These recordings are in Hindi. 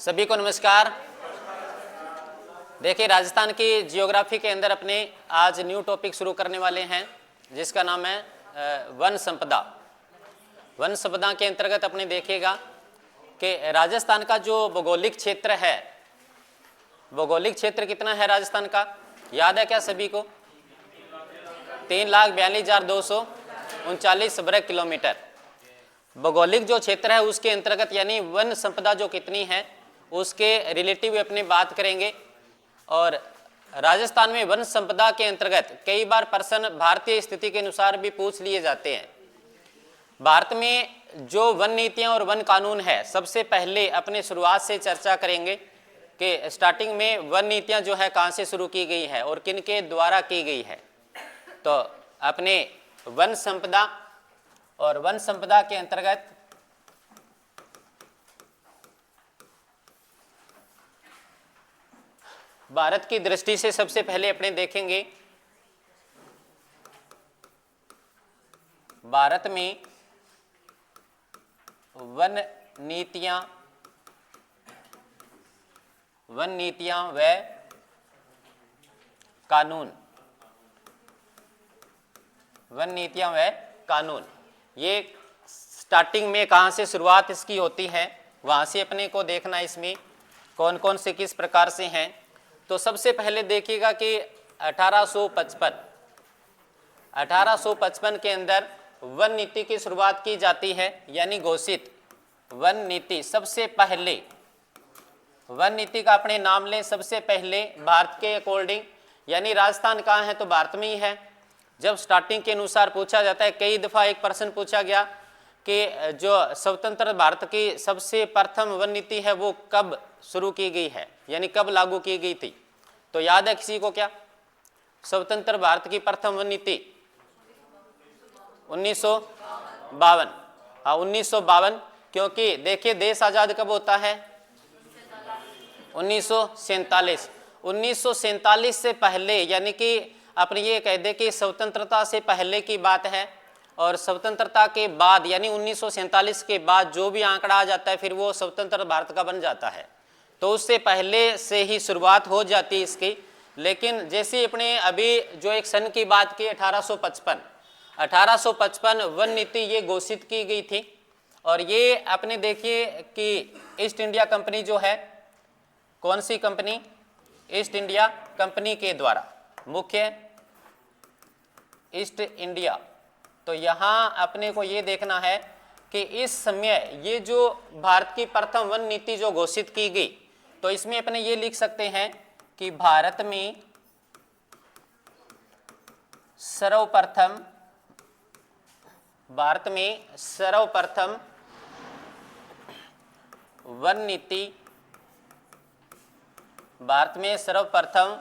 सभी को नमस्कार। देखिए, राजस्थान की जियोग्राफी के अंदर अपने आज न्यू टॉपिक शुरू करने वाले हैं जिसका नाम है वन संपदा। वन संपदा के अंतर्गत अपने देखिएगा कि राजस्थान का जो भौगोलिक क्षेत्र है, भौगोलिक क्षेत्र कितना है राजस्थान का, याद है क्या सभी को? 3,42,239 वर्ग किलोमीटर भौगोलिक जो क्षेत्र है उसके अंतर्गत यानी वन संपदा जो कितनी है उसके रिलेटिव अपने बात करेंगे। और राजस्थान में वन संपदा के अंतर्गत कई बार प्रश्न भारतीय स्थिति के अनुसार भी पूछ लिए जाते हैं। भारत में जो वन नीतियां और वन कानून है, सबसे पहले अपने शुरुआत से चर्चा करेंगे कि स्टार्टिंग में वन नीतियां जो है कहां से शुरू की गई है और किन के द्वारा की गई है। तो अपने वन संपदा और वन संपदा के अंतर्गत भारत की दृष्टि से सबसे पहले अपने देखेंगे भारत में वन नीतियां व कानून। वन नीतियां व कानून ये स्टार्टिंग में कहां से शुरुआत इसकी होती है, वहां से अपने को देखना इसमें कौन कौन से किस प्रकार से हैं। तो सबसे पहले देखिएगा कि 1855 के अंदर वन नीति की शुरुआत की जाती है, यानी घोषित वन नीति। सबसे पहले वन नीति का अपने नाम लें, सबसे पहले भारत के अकॉर्डिंग, यानी राजस्थान कहाँ है तो भारत में ही है। जब स्टार्टिंग के अनुसार पूछा जाता है, कई दफा एक प्रश्न पूछा गया कि जो स्वतंत्र भारत की सबसे प्रथम वन नीति है वो कब शुरू की गई है, यानी कब लागू की गई थी। तो याद है किसी को क्या? स्वतंत्र भारत की प्रथम वन नीति 1952। हाँ, 1952, क्योंकि देखिए देश आजाद कब होता है? 1947। 1947 से पहले, यानी कि अपने ये कह दे कि स्वतंत्रता से पहले की बात है, और स्वतंत्रता के बाद यानी 1947 के बाद जो भी आंकड़ा आ जाता है फिर वो स्वतंत्र भारत का बन जाता है। तो उससे पहले से ही शुरुआत हो जाती है इसकी। लेकिन जैसे अपने अभी जो एक सन की बात की 1855 वन नीति ये घोषित की गई थी। और ये अपने देखिए कि ईस्ट इंडिया कंपनी जो है, कौन सी कंपनी? ईस्ट इंडिया कंपनी के द्वारा, मुख्य ईस्ट इंडिया। तो यहाँ अपने को ये देखना है कि इस समय ये जो भारत की प्रथम वन नीति जो घोषित की गई, तो इसमें अपने ये लिख सकते हैं कि भारत में सर्वप्रथम वन नीति, भारत में सर्वप्रथम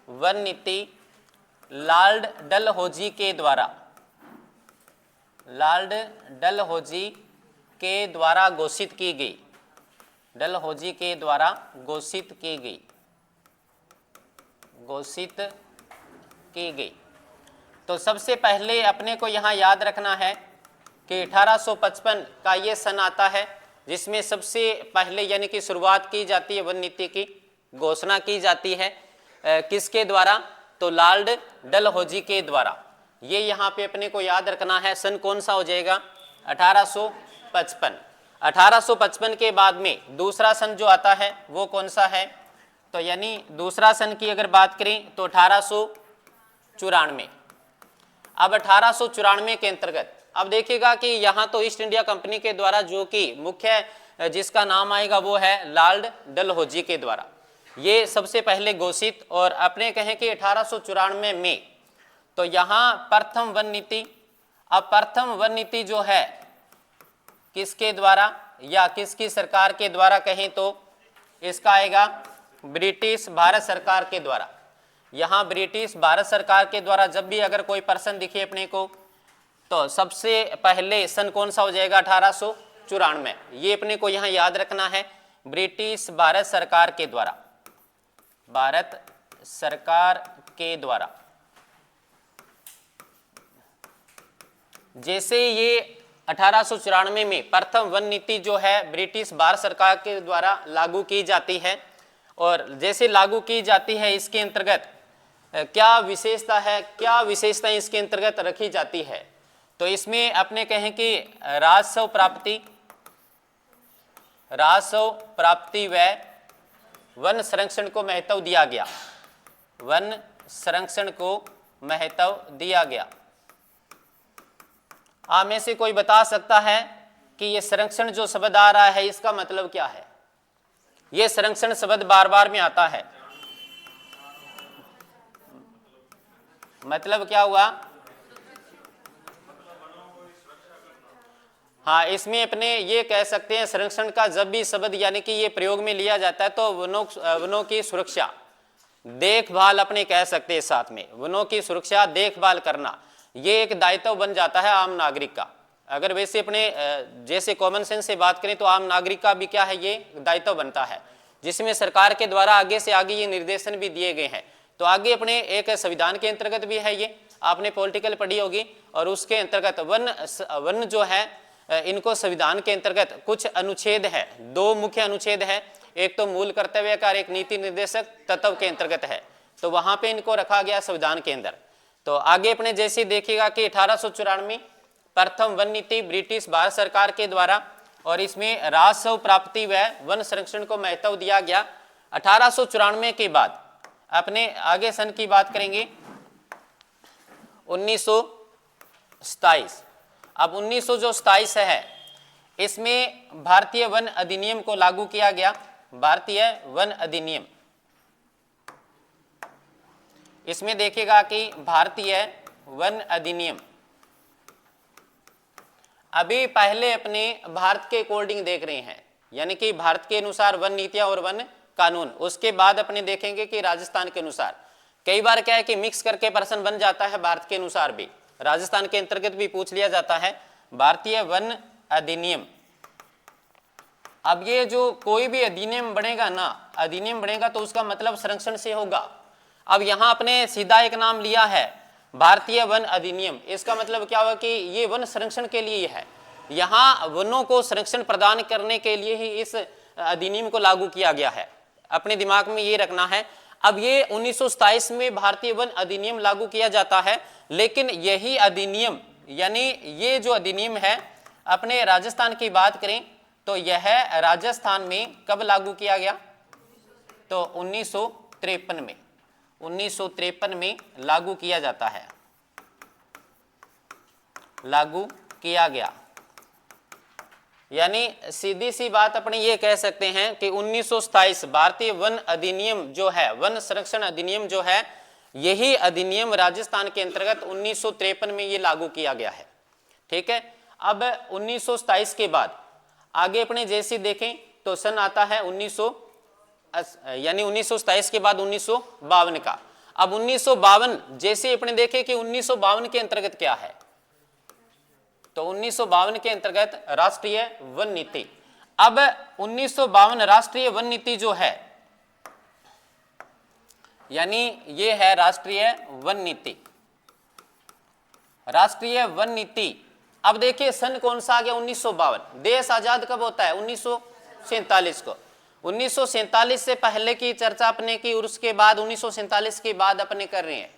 वन नीति लॉर्ड डलहौजी के द्वारा घोषित की गई। डलहौजी के द्वारा घोषित की गई। तो सबसे पहले अपने को यहाँ याद रखना है कि 1855 का ये सन आता है जिसमें सबसे पहले यानी कि शुरुआत की जाती है, वन नीति की घोषणा की जाती है। किसके द्वारा? तो लॉर्ड डलहौजी के द्वारा। ये यहाँ पे अपने को याद रखना है। सन कौन सा हो जाएगा? 1855। 1855 के बाद में दूसरा सन जो आता है वो कौन सा है? तो यानी दूसरा सन की अगर बात करें तो 1894। अब 1894 के अंतर्गत अब देखिएगा कि यहाँ तो ईस्ट इंडिया कंपनी के द्वारा, जो कि मुख्य जिसका नाम आएगा वो है लॉर्ड डलहौजी के द्वारा, ये सबसे पहले घोषित। और अपने कहें कि 1894 में तो यहाँ प्रथम वन नीति। अब प्रथम वन नीति जो है किसके द्वारा या किसकी सरकार के द्वारा कहें तो इसका आएगा ब्रिटिश भारत सरकार के द्वारा। यहाँ ब्रिटिश भारत सरकार के द्वारा जब भी अगर कोई प्रश्न दिखे अपने को तो सबसे पहले सन कौन सा हो जाएगा? 1894। ये अपने को यहाँ याद रखना है, ब्रिटिश भारत सरकार के द्वारा। भारत सरकार के द्वारा जैसे ये 1894 में प्रथम वन नीति जो है ब्रिटिश भारत सरकार के द्वारा लागू की जाती है। और जैसे लागू की जाती है इसके अंतर्गत क्या विशेषता है, क्या विशेषता इसके अंतर्गत रखी जाती है, तो इसमें अपने कहें कि राजस्व प्राप्ति व वन संरक्षण को महत्व दिया गया, वन संरक्षण को महत्व दिया गया। आप में से कोई बता सकता है कि ये संरक्षण जो शब्द आ रहा है इसका मतलब क्या है? ये संरक्षण शब्द बार बार में आता है, मतलब क्या हुआ? हाँ, इसमें अपने ये कह सकते हैं संरक्षण का जब भी शब्द यानी कि ये प्रयोग में लिया जाता है तो वनों की सुरक्षा देखभाल अपने कह सकते हैं, साथ में वनों की सुरक्षा देखभाल करना ये एक दायित्व बन जाता है आम नागरिक का। अगर वैसे अपने जैसे कॉमन सेंस से बात करें तो आम नागरिक का भी क्या है, ये दायित्व बनता है, जिसमें सरकार के द्वारा आगे से आगे ये निर्देशन भी दिए गए हैं। तो आगे अपने एक संविधान के अंतर्गत भी है, ये आपने पॉलिटिकल पढ़ी होगी, और उसके अंतर्गत वन जो है इनको संविधान के अंतर्गत कुछ अनुच्छेद है, 2 मुख्य अनुच्छेद है, एक तो मूल कर्तव्य का, एक नीति निर्देशक तत्व के अंतर्गत है, तो वहां पे इनको रखा गया संविधान के अंदर। तो आगे अपने जैसे देखिएगा कि 1894 प्रथम वन नीति ब्रिटिश भारत सरकार के द्वारा, और इसमें राजस्व प्राप्ति व वन संरक्षण को महत्व दिया गया। 1894 के बाद अपने आगे सन की बात करेंगे 1927। अब 1927 है, इसमें भारतीय वन अधिनियम को लागू किया गया, भारतीय वन अधिनियम। इसमें देखिएगा कि भारतीय वन अधिनियम अभी पहले अपने भारत के अकॉर्डिंग देख रहे हैं, यानी कि भारत के अनुसार वन नीतियां और वन कानून, उसके बाद अपने देखेंगे कि राजस्थान के अनुसार। कई बार क्या है कि मिक्स करके प्रश्न बन जाता है, भारत के अनुसार भी, राजस्थान के अंतर्गत भी पूछ लिया जाता है। भारतीय वन अधिनियम, अब ये जो कोई भी अधिनियम बनेगा ना, अधिनियम बनेगा तो उसका मतलब संरक्षण से होगा। अब यहाँ अपने सीधा एक नाम लिया है भारतीय वन अधिनियम, इसका मतलब क्या होगा कि ये वन संरक्षण के लिए है, यहाँ वनों को संरक्षण प्रदान करने के लिए ही इस अधिनियम को लागू किया गया है, अपने दिमाग में ये रखना है। अब ये 1927 में भारतीय वन अधिनियम लागू किया जाता है, लेकिन यही अधिनियम यानी ये जो अधिनियम है अपने राजस्थान की बात करें तो यह राजस्थान में कब लागू किया गया, तो 1953 में लागू किया जाता है, लागू किया गया। यानी सीधी सी बात अपने ये कह सकते हैं कि 1927 भारतीय वन अधिनियम जो है, वन संरक्षण अधिनियम जो है, यही अधिनियम राजस्थान के अंतर्गत 1953 में ये लागू किया गया है। ठीक है, अब 1927 के बाद आगे अपने जैसे देखें तो सन आता है 1927 के बाद 1952 का। अब 1952 जैसे अपने देखें कि 1952 के अंतर्गत क्या है, तो 1952 के अंतर्गत राष्ट्रीय वन नीति। अब 1952 राष्ट्रीय वन नीति जो है, यानी ये है राष्ट्रीय वन नीति, राष्ट्रीय वन नीति। अब देखिए सन कौन सा आ गया, 1952। देश आजाद कब होता है, 1947 को। 1947 से पहले की चर्चा अपने की और उसके बाद 1947 के बाद अपने कर रहे हैं।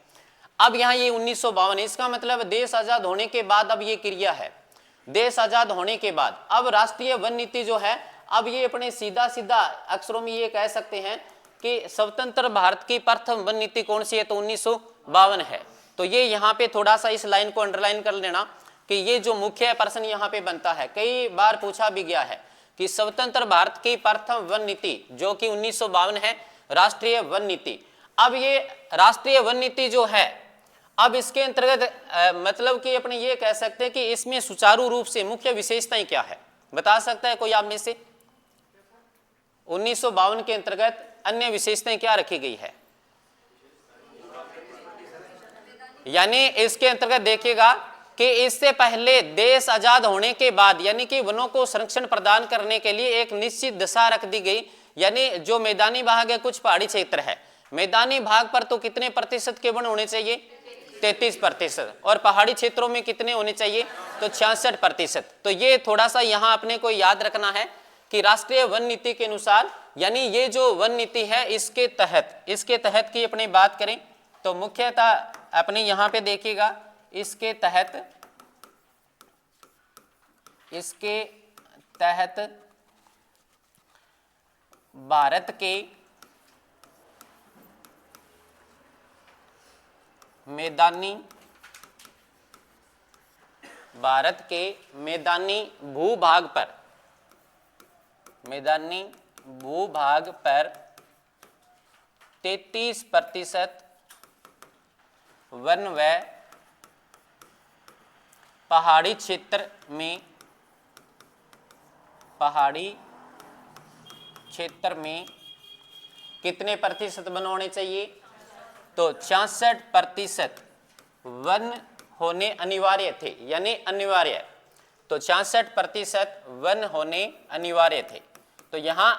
अब यहाँ ये 1952, इसका मतलब देश आजाद होने के बाद अब ये क्रिया है, देश आजाद होने के बाद। अब राष्ट्रीय वन नीति जो है, अब ये अपने सीधा सीधा अक्षरों में ये कह सकते हैं कि स्वतंत्र भारत की प्रथम वन नीति कौन सी है, तो 1952 है। तो ये यहाँ पे थोड़ा सा इस लाइन को अंडरलाइन कर लेना कि ये जो मुख्य प्रश्न यहाँ पे बनता है, कई बार पूछा भी गया है कि स्वतंत्र भारत की प्रथम वन नीति जो कि 1952 है, राष्ट्रीय वन नीति। अब ये राष्ट्रीय वन नीति जो है, अब इसके अंतर्गत मतलब कि अपने ये कह सकते हैं कि इसमें सुचारू रूप से मुख्य विशेषताएं क्या है, बता सकता है कोई आप में से? 1952 के अंतर्गत अन्य विशेषताएं क्या रखी गई है? यानी इसके अंतर्गत देखिएगा कि इससे पहले देश आजाद होने के बाद यानी कि वनों को संरक्षण प्रदान करने के लिए एक निश्चित दिशा रख दी गई। यानी जो मैदानी भाग है, कुछ पहाड़ी क्षेत्र है, मैदानी भाग पर तो कितने प्रतिशत के वन होने चाहिए, 33%, और पहाड़ी क्षेत्रों में कितने होने चाहिए, तो 66%। तो ये थोड़ा सा यहाँ अपने को याद रखना है कि राष्ट्रीय वन नीति के अनुसार, यानी ये जो वन नीति है इसके तहत की अपनी बात करें तो मुख्यतः अपने यहाँ पे देखिएगा, इसके तहत भारत के मैदानी भूभाग पर 33% वन व पहाड़ी क्षेत्र में कितने प्रतिशत वन होने चाहिए? तो 66% वन होने अनिवार्य थे, यानी अनिवार्य। तो 66% वन होने अनिवार्य थे। तो यहाँ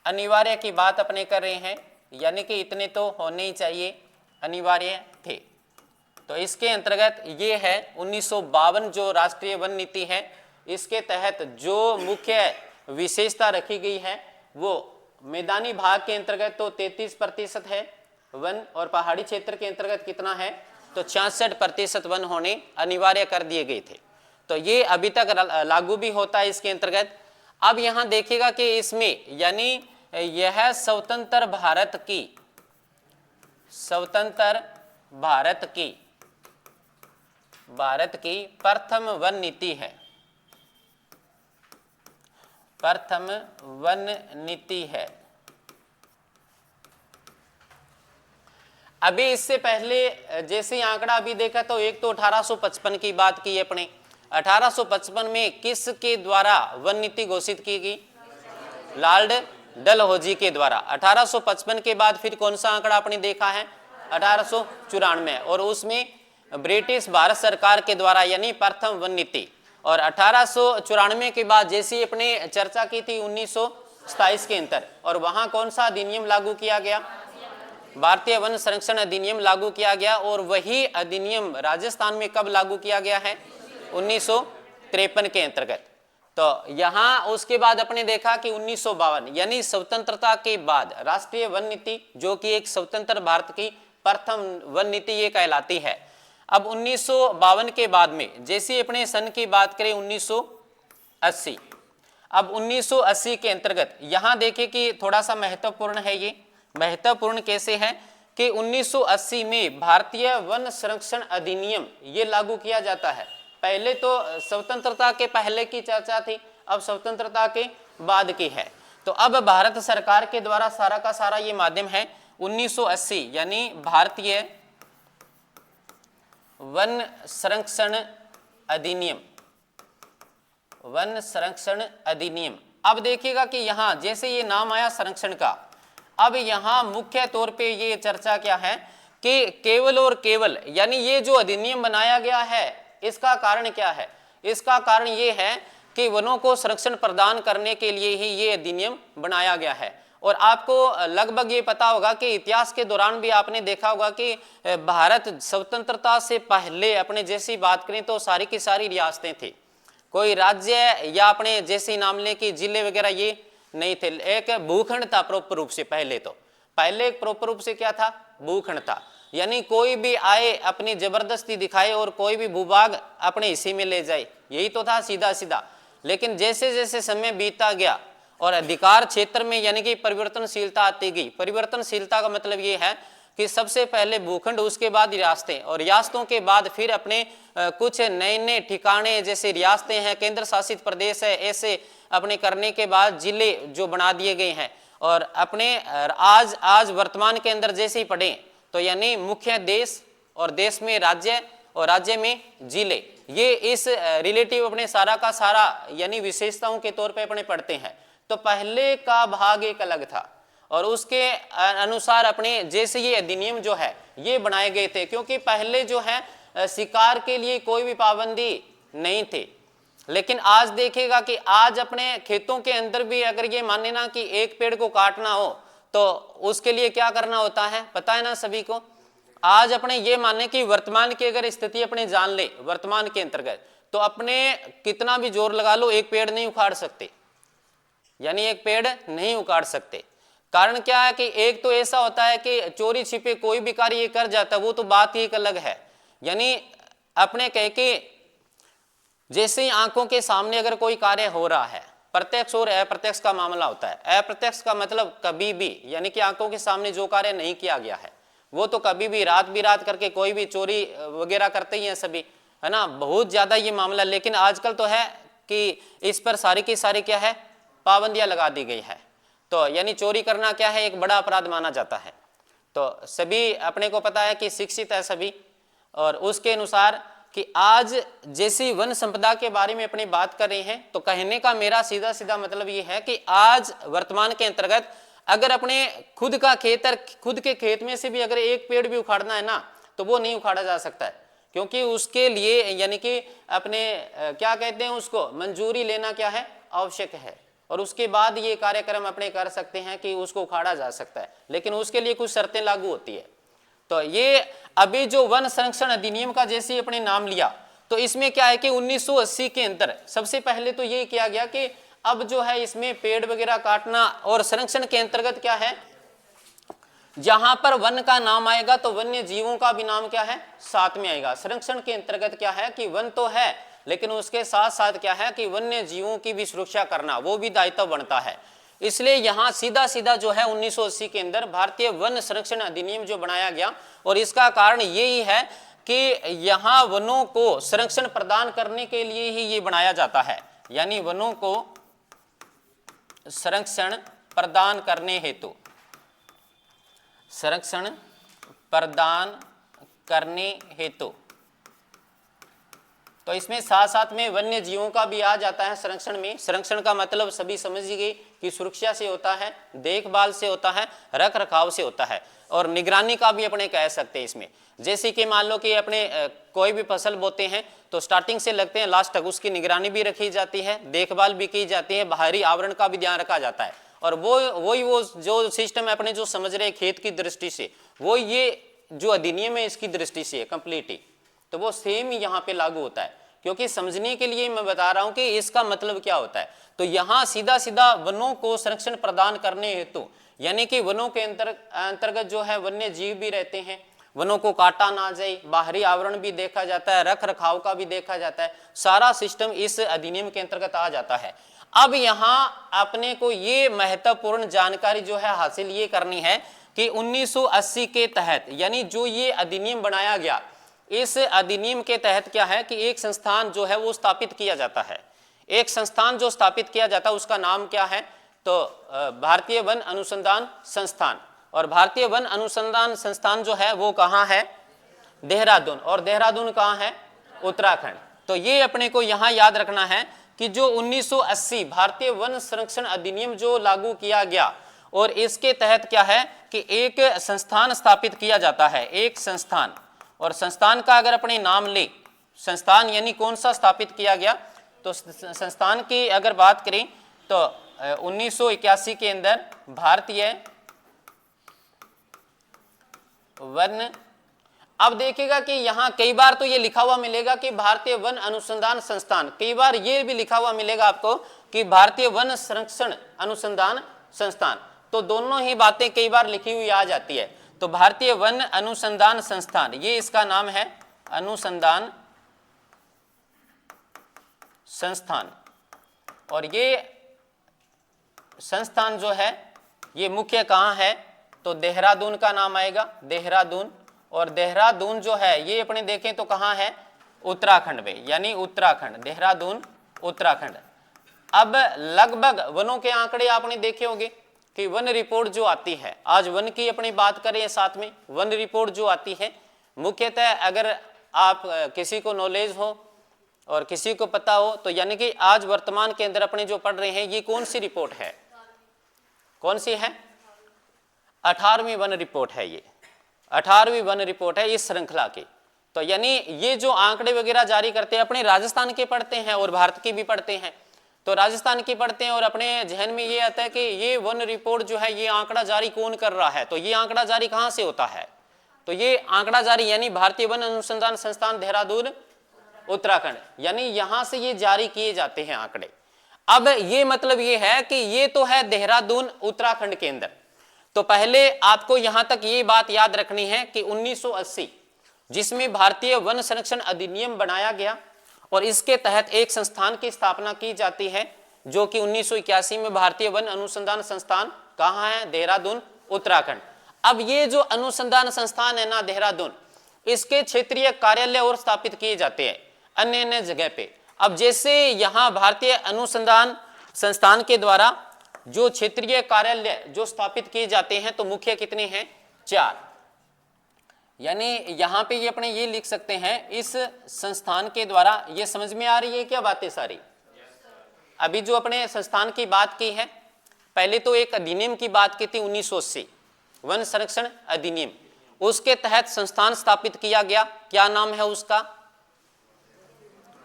अनिवार्य की बात अपने कर रहे हैं, यानी कि इतने तो होने ही चाहिए, अनिवार्य थे। तो इसके अंतर्गत ये है 1952 जो राष्ट्रीय वन नीति है, इसके तहत जो मुख्य विशेषता रखी गई है वो मैदानी भाग के अंतर्गत तो 33% है वन, और पहाड़ी क्षेत्र के अंतर्गत कितना है? तो 66% वन होने अनिवार्य कर दिए गए थे। तो ये अभी तक लागू भी होता है इसके अंतर्गत। अब यहाँ देखिएगा कि इसमें यानी यह स्वतंत्र भारत की प्रथम वन नीति है, अभी इससे पहले जैसे आंकड़ा अभी देखा तो एक तो 1855 की बात की अपने, 1855 में किसके द्वारा वन नीति घोषित की गई? लॉर्ड डलहौजी के द्वारा। 1855 के बाद फिर कौन सा आंकड़ा आपने देखा है? 1894, और उसमें ब्रिटिश भारत सरकार के द्वारा यानी प्रथम वन नीति। और 1894 के बाद जैसी अपने चर्चा की थी 1927 के अंतर, और वहां कौन सा अधिनियम लागू किया गया? भारतीय वन संरक्षण अधिनियम लागू किया गया। और वही अधिनियम राजस्थान में कब लागू किया गया है? 1953 के अंतर्गत। तो यहाँ उसके बाद अपने देखा कि 1952 यानी स्वतंत्रता के बाद राष्ट्रीय वन नीति, जो कि एक स्वतंत्र भारत की प्रथम वन नीति ये कहलाती है। अब 1952 के बाद में जैसे अपने सन की बात करें 1980, अब 1980 के अंतर्गत यहाँ देखें कि थोड़ा सा महत्वपूर्ण है। ये महत्वपूर्ण कैसे है कि 1980 में भारतीय वन संरक्षण अधिनियम ये लागू किया जाता है। पहले तो स्वतंत्रता के पहले की चर्चा थी, अब स्वतंत्रता के बाद की है। तो अब भारत सरकार के द्वारा सारा का सारा ये माध्यम है 1980 यानी भारतीय वन संरक्षण अधिनियम। अब देखिएगा कि यहाँ जैसे ये नाम आया संरक्षण का, अब यहाँ मुख्य तौर पे ये चर्चा क्या है कि केवल और केवल यानी ये जो अधिनियम बनाया गया है इसका कारण क्या है? इसका कारण ये है कि वनों को संरक्षण प्रदान करने के लिए ही ये अधिनियम बनाया गया है। और आपको लगभग ये पता होगा कि इतिहास के दौरान भी आपने देखा होगा कि भारत स्वतंत्रता से पहले अपने जैसी बात करें तो सारी की सारी रियासतें थी, कोई राज्य या अपने जैसे नाम लें कि जिले वगैरह ये नहीं थे, एक भूखंड था प्रॉपर रूप से। पहले प्रॉपर रूप से क्या था? भूखंड था, यानी कोई भी आए अपनी जबरदस्ती दिखाए और कोई भी भूभाग अपने हिस्से में ले जाए, यही तो था सीधा सीधा। लेकिन जैसे जैसे समय बीतता गया और अधिकार क्षेत्र में यानी कि परिवर्तनशीलता आती गई। परिवर्तनशीलता का मतलब ये है कि सबसे पहले भूखंड, उसके बाद रियासतें, और रियासतों के बाद फिर अपने कुछ नए नए ठिकाने जैसे रियासतें हैं, केंद्र शासित प्रदेश है, ऐसे अपने करने के बाद जिले जो बना दिए गए हैं। और अपने आज वर्तमान के अंदर जैसे ही पढ़ें तो यानी मुख्य देश और देश में राज्य और राज्य में जिले, ये इस रिलेटिव अपने सारा का सारा यानी विशेषताओं के तौर पे अपने पढ़ते हैं। तो पहले का भाग एक अलग था और उसके अनुसार अपने जैसे ये अधिनियम जो है ये बनाए गए थे, क्योंकि पहले जो है शिकार के लिए कोई भी पाबंदी नहीं थी। लेकिन आज देखेगा कि आज अपने खेतों के अंदर भी अगर ये माने ना कि एक पेड़ को काटना हो तो उसके लिए क्या करना होता है, पता है ना सभी को। आज अपने ये माने कि वर्तमान की अगर स्थिति अपने जान ले वर्तमान के अंतर्गत, तो अपने कितना भी जोर लगा लो एक पेड़ नहीं उखाड़ सकते, यानी एक पेड़ नहीं उखाड़ सकते। कारण क्या है कि एक तो ऐसा होता है कि चोरी छिपे कोई भी कार्य ये कर जाता है, वो तो बात ही एक अलग है। यानी अपने कह के जैसे ही आंखों के सामने अगर कोई कार्य हो रहा है, प्रत्यक्ष और अप्रत्यक्ष का मामला होता है। अप्रत्यक्ष का मतलब कभी भी, यानी कि आंखों के सामने जो कार्य नहीं किया गया है वो तो कभी भी रात करके कोई भी चोरी वगैरह करते ही हैं सभी, है ना, बहुत ज्यादा ये मामला। लेकिन आजकल तो है कि इस पर सारी की सारी क्या है, पाबंदियां लगा दी गई है। तो यानी चोरी करना क्या है, एक बड़ा अपराध माना जाता है। तो सभी अपने को पता है कि शिक्षित है सभी, और उसके अनुसार कि आज जैसी वन संपदा के बारे में अपनी बात कर रहे हैं, तो कहने का मेरा सीधा सीधा मतलब ये है कि आज वर्तमान के अंतर्गत अगर अपने खुद का खेत, खुद के खेत में से भी अगर एक पेड़ भी उखाड़ना है ना, तो वो नहीं उखाड़ा जा सकता है, क्योंकि उसके लिए यानी कि अपने क्या कहते हैं उसको, मंजूरी लेना क्या है, आवश्यक है। और उसके बाद ये कार्यक्रम अपने कर सकते हैं कि उसको उखाड़ा जा सकता है, लेकिन उसके लिए कुछ शर्तें लागू होती है। तो ये अभी जो वन संरक्षण अधिनियम का जैसे अपने नाम लिया, तो इसमें क्या है कि 1980 के अंदर सबसे पहले तो ये किया गया कि अब जो है इसमें पेड़ वगैरह काटना, और संरक्षण के अंतर्गत क्या है, जहां पर वन का नाम आएगा तो वन्य जीवों का भी नाम क्या है, साथ में आएगा। संरक्षण के अंतर्गत क्या है कि वन तो है, लेकिन उसके साथ साथ क्या है कि वन्य जीवों की भी सुरक्षा करना वो भी दायित्व बनता है। इसलिए यहां सीधा सीधा जो है 1980 के अंदर भारतीय वन संरक्षण अधिनियम जो बनाया गया, और इसका कारण यही है कि यहां वनों को संरक्षण प्रदान करने के लिए ही ये बनाया जाता है। यानी वनों को संरक्षण प्रदान करने हेतु, संरक्षण प्रदान करने हेतु, तो इसमें साथ साथ में वन्य जीवों का भी आ जाता है संरक्षण में। संरक्षण का मतलब सभी समझिए कि सुरक्षा से होता है, देखभाल से होता है, रख रखाव से होता है, और निगरानी का भी अपने कह सकते हैं इसमें। जैसे कि मान लो कि अपने कोई भी फसल बोते हैं तो स्टार्टिंग से लगते हैं लास्ट तक उसकी निगरानी भी रखी जाती है, देखभाल भी की जाती है, बाहरी आवरण का भी ध्यान रखा जाता है। और वो जो सिस्टम अपने जो समझ रहे हैं खेत की दृष्टि से, वो ये जो अधिनियम है इसकी दृष्टि से है कंप्लीट ही, तो वो सेम ही यहाँ पे लागू होता है। क्योंकि समझने के लिए मैं बता रहा हूं कि इसका मतलब क्या होता है। तो यहाँ सीधा सीधा वनों को संरक्षण प्रदान करने हेतु, यानी कि वनों के अंतर्गत जो है वन्य जीव भी रहते हैं, वनों को काटा ना जाए, बाहरी आवरण भी देखा जाता है, रख रखाव का भी देखा जाता है, सारा सिस्टम इस अधिनियम के अंतर्गत आ जाता है। अब यहाँ अपने को ये महत्वपूर्ण जानकारी जो है हासिल ये करनी है कि 1980 के तहत, यानी जो ये अधिनियम बनाया गया, इस अधिनियम के तहत क्या है कि एक संस्थान जो है वो स्थापित किया जाता है। एक संस्थान जो स्थापित किया जाता है उसका नाम क्या है, तो भारतीय वन अनुसंधान संस्थान। और भारतीय वन अनुसंधान संस्थान जो है वो कहाँ है, देहरादून। और देहरादून कहाँ है, उत्तराखंड। तो ये अपने को यहाँ याद रखना है कि जो 1980 भारतीय वन संरक्षण अधिनियम जो लागू किया गया, और इसके तहत क्या है कि एक संस्थान स्थापित किया जाता है, एक संस्थान। और संस्थान का अगर अपने नाम ले, संस्थान यानी कौन सा स्थापित किया गया, तो संस्थान की अगर बात करें तो 1981 के अंदर भारतीय वन, अब देखिएगा कि यहाँ कई बार तो ये लिखा हुआ मिलेगा कि भारतीय वन अनुसंधान संस्थान, कई बार ये भी लिखा हुआ मिलेगा आपको कि भारतीय वन संरक्षण अनुसंधान संस्थान। तो दोनों ही बातें कई बार लिखी हुई आ जाती है। तो भारतीय वन अनुसंधान संस्थान ये इसका नाम है, अनुसंधान संस्थान। और ये संस्थान जो है ये मुख्य कहाँ है, तो देहरादून का नाम आएगा, देहरादून। और देहरादून जो है ये अपने देखें तो कहाँ है, उत्तराखंड में, यानी उत्तराखंड, देहरादून उत्तराखंड। अब लगभग वनों के आंकड़े आपने देखे होंगे कि वन रिपोर्ट जो आती है, आज वन की अपनी बात करें साथ में, वन रिपोर्ट जो आती है मुख्यतः अगर आप किसी को नॉलेज हो और किसी को पता हो, तो यानी कि आज वर्तमान के अंदर अपने जो पढ़ रहे हैं ये कौन सी रिपोर्ट है, कौन सी है, 18वीं वन रिपोर्ट है, ये 18वीं वन रिपोर्ट है इस श्रृंखला की। तो यानी ये जो आंकड़े वगैरह जारी करते हैं अपने राजस्थान के पढ़ते हैं और भारत की भी पढ़ते हैं। तो राजस्थान की पढ़ते हैं और अपने जहन में ये आता है कि ये वन रिपोर्ट जो है ये आंकड़ा जारी कौन कर रहा है, तो ये आंकड़ा जारी कहाँ से होता है, तो ये आंकड़ा जारी यानी भारतीय वन अनुसंधान संस्थान देहरादून उत्तराखंड, यानी यहां से ये जारी किए जाते हैं आंकड़े। अब ये मतलब ये है कि ये तो है देहरादून उत्तराखंड के अंदर। तो पहले आपको यहां तक ये बात याद रखनी है कि 1980 जिसमें भारतीय वन संरक्षण अधिनियम बनाया गया और इसके तहत एक संस्थान की स्थापना की जाती है जो कि 1981 में भारतीय वन अनुसंधान संस्थान कहाँ है, देहरादून उत्तराखंड। अब ये जो अनुसंधान संस्थान है ना देहरादून, इसके क्षेत्रीय कार्यालय और स्थापित किए जाते हैं अन्य अन्य जगह पे। अब जैसे यहाँ भारतीय अनुसंधान संस्थान के द्वारा जो क्षेत्रीय कार्यालय जो स्थापित किए जाते हैं तो मुख्य कितने हैं, 4। यानी यहाँ पे ये अपने ये लिख सकते हैं इस संस्थान के द्वारा। ये समझ में आ रही है क्या बातें सारी? अभी जो अपने संस्थान की बात की है, पहले तो एक अधिनियम की बात की थी 1980 वन संरक्षण अधिनियम, उसके तहत संस्थान स्थापित किया गया। क्या नाम है उसका?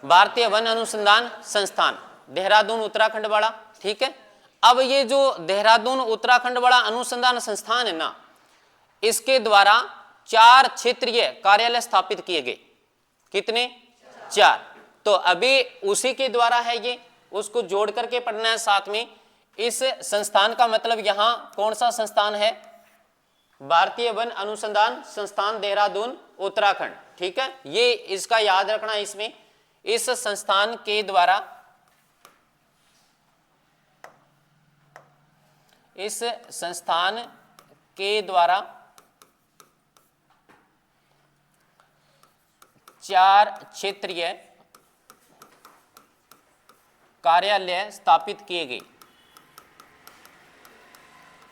भारतीय वन अनुसंधान संस्थान देहरादून उत्तराखंड वाला, ठीक है। अब ये जो देहरादून उत्तराखंड वाला अनुसंधान संस्थान है ना, इसके द्वारा 4 क्षेत्रीय कार्यालय स्थापित किए गए। कितने? 4। तो अभी उसी के द्वारा है ये, उसको जोड़ करके पढ़ना है साथ में। इस संस्थान का मतलब यहां कौन सा संस्थान है? भारतीय वन अनुसंधान संस्थान देहरादून उत्तराखंड, ठीक है। ये इसका याद रखना इसमें। इस संस्थान के द्वारा, इस संस्थान के द्वारा 4 क्षेत्रीय कार्यालय स्थापित किए गए,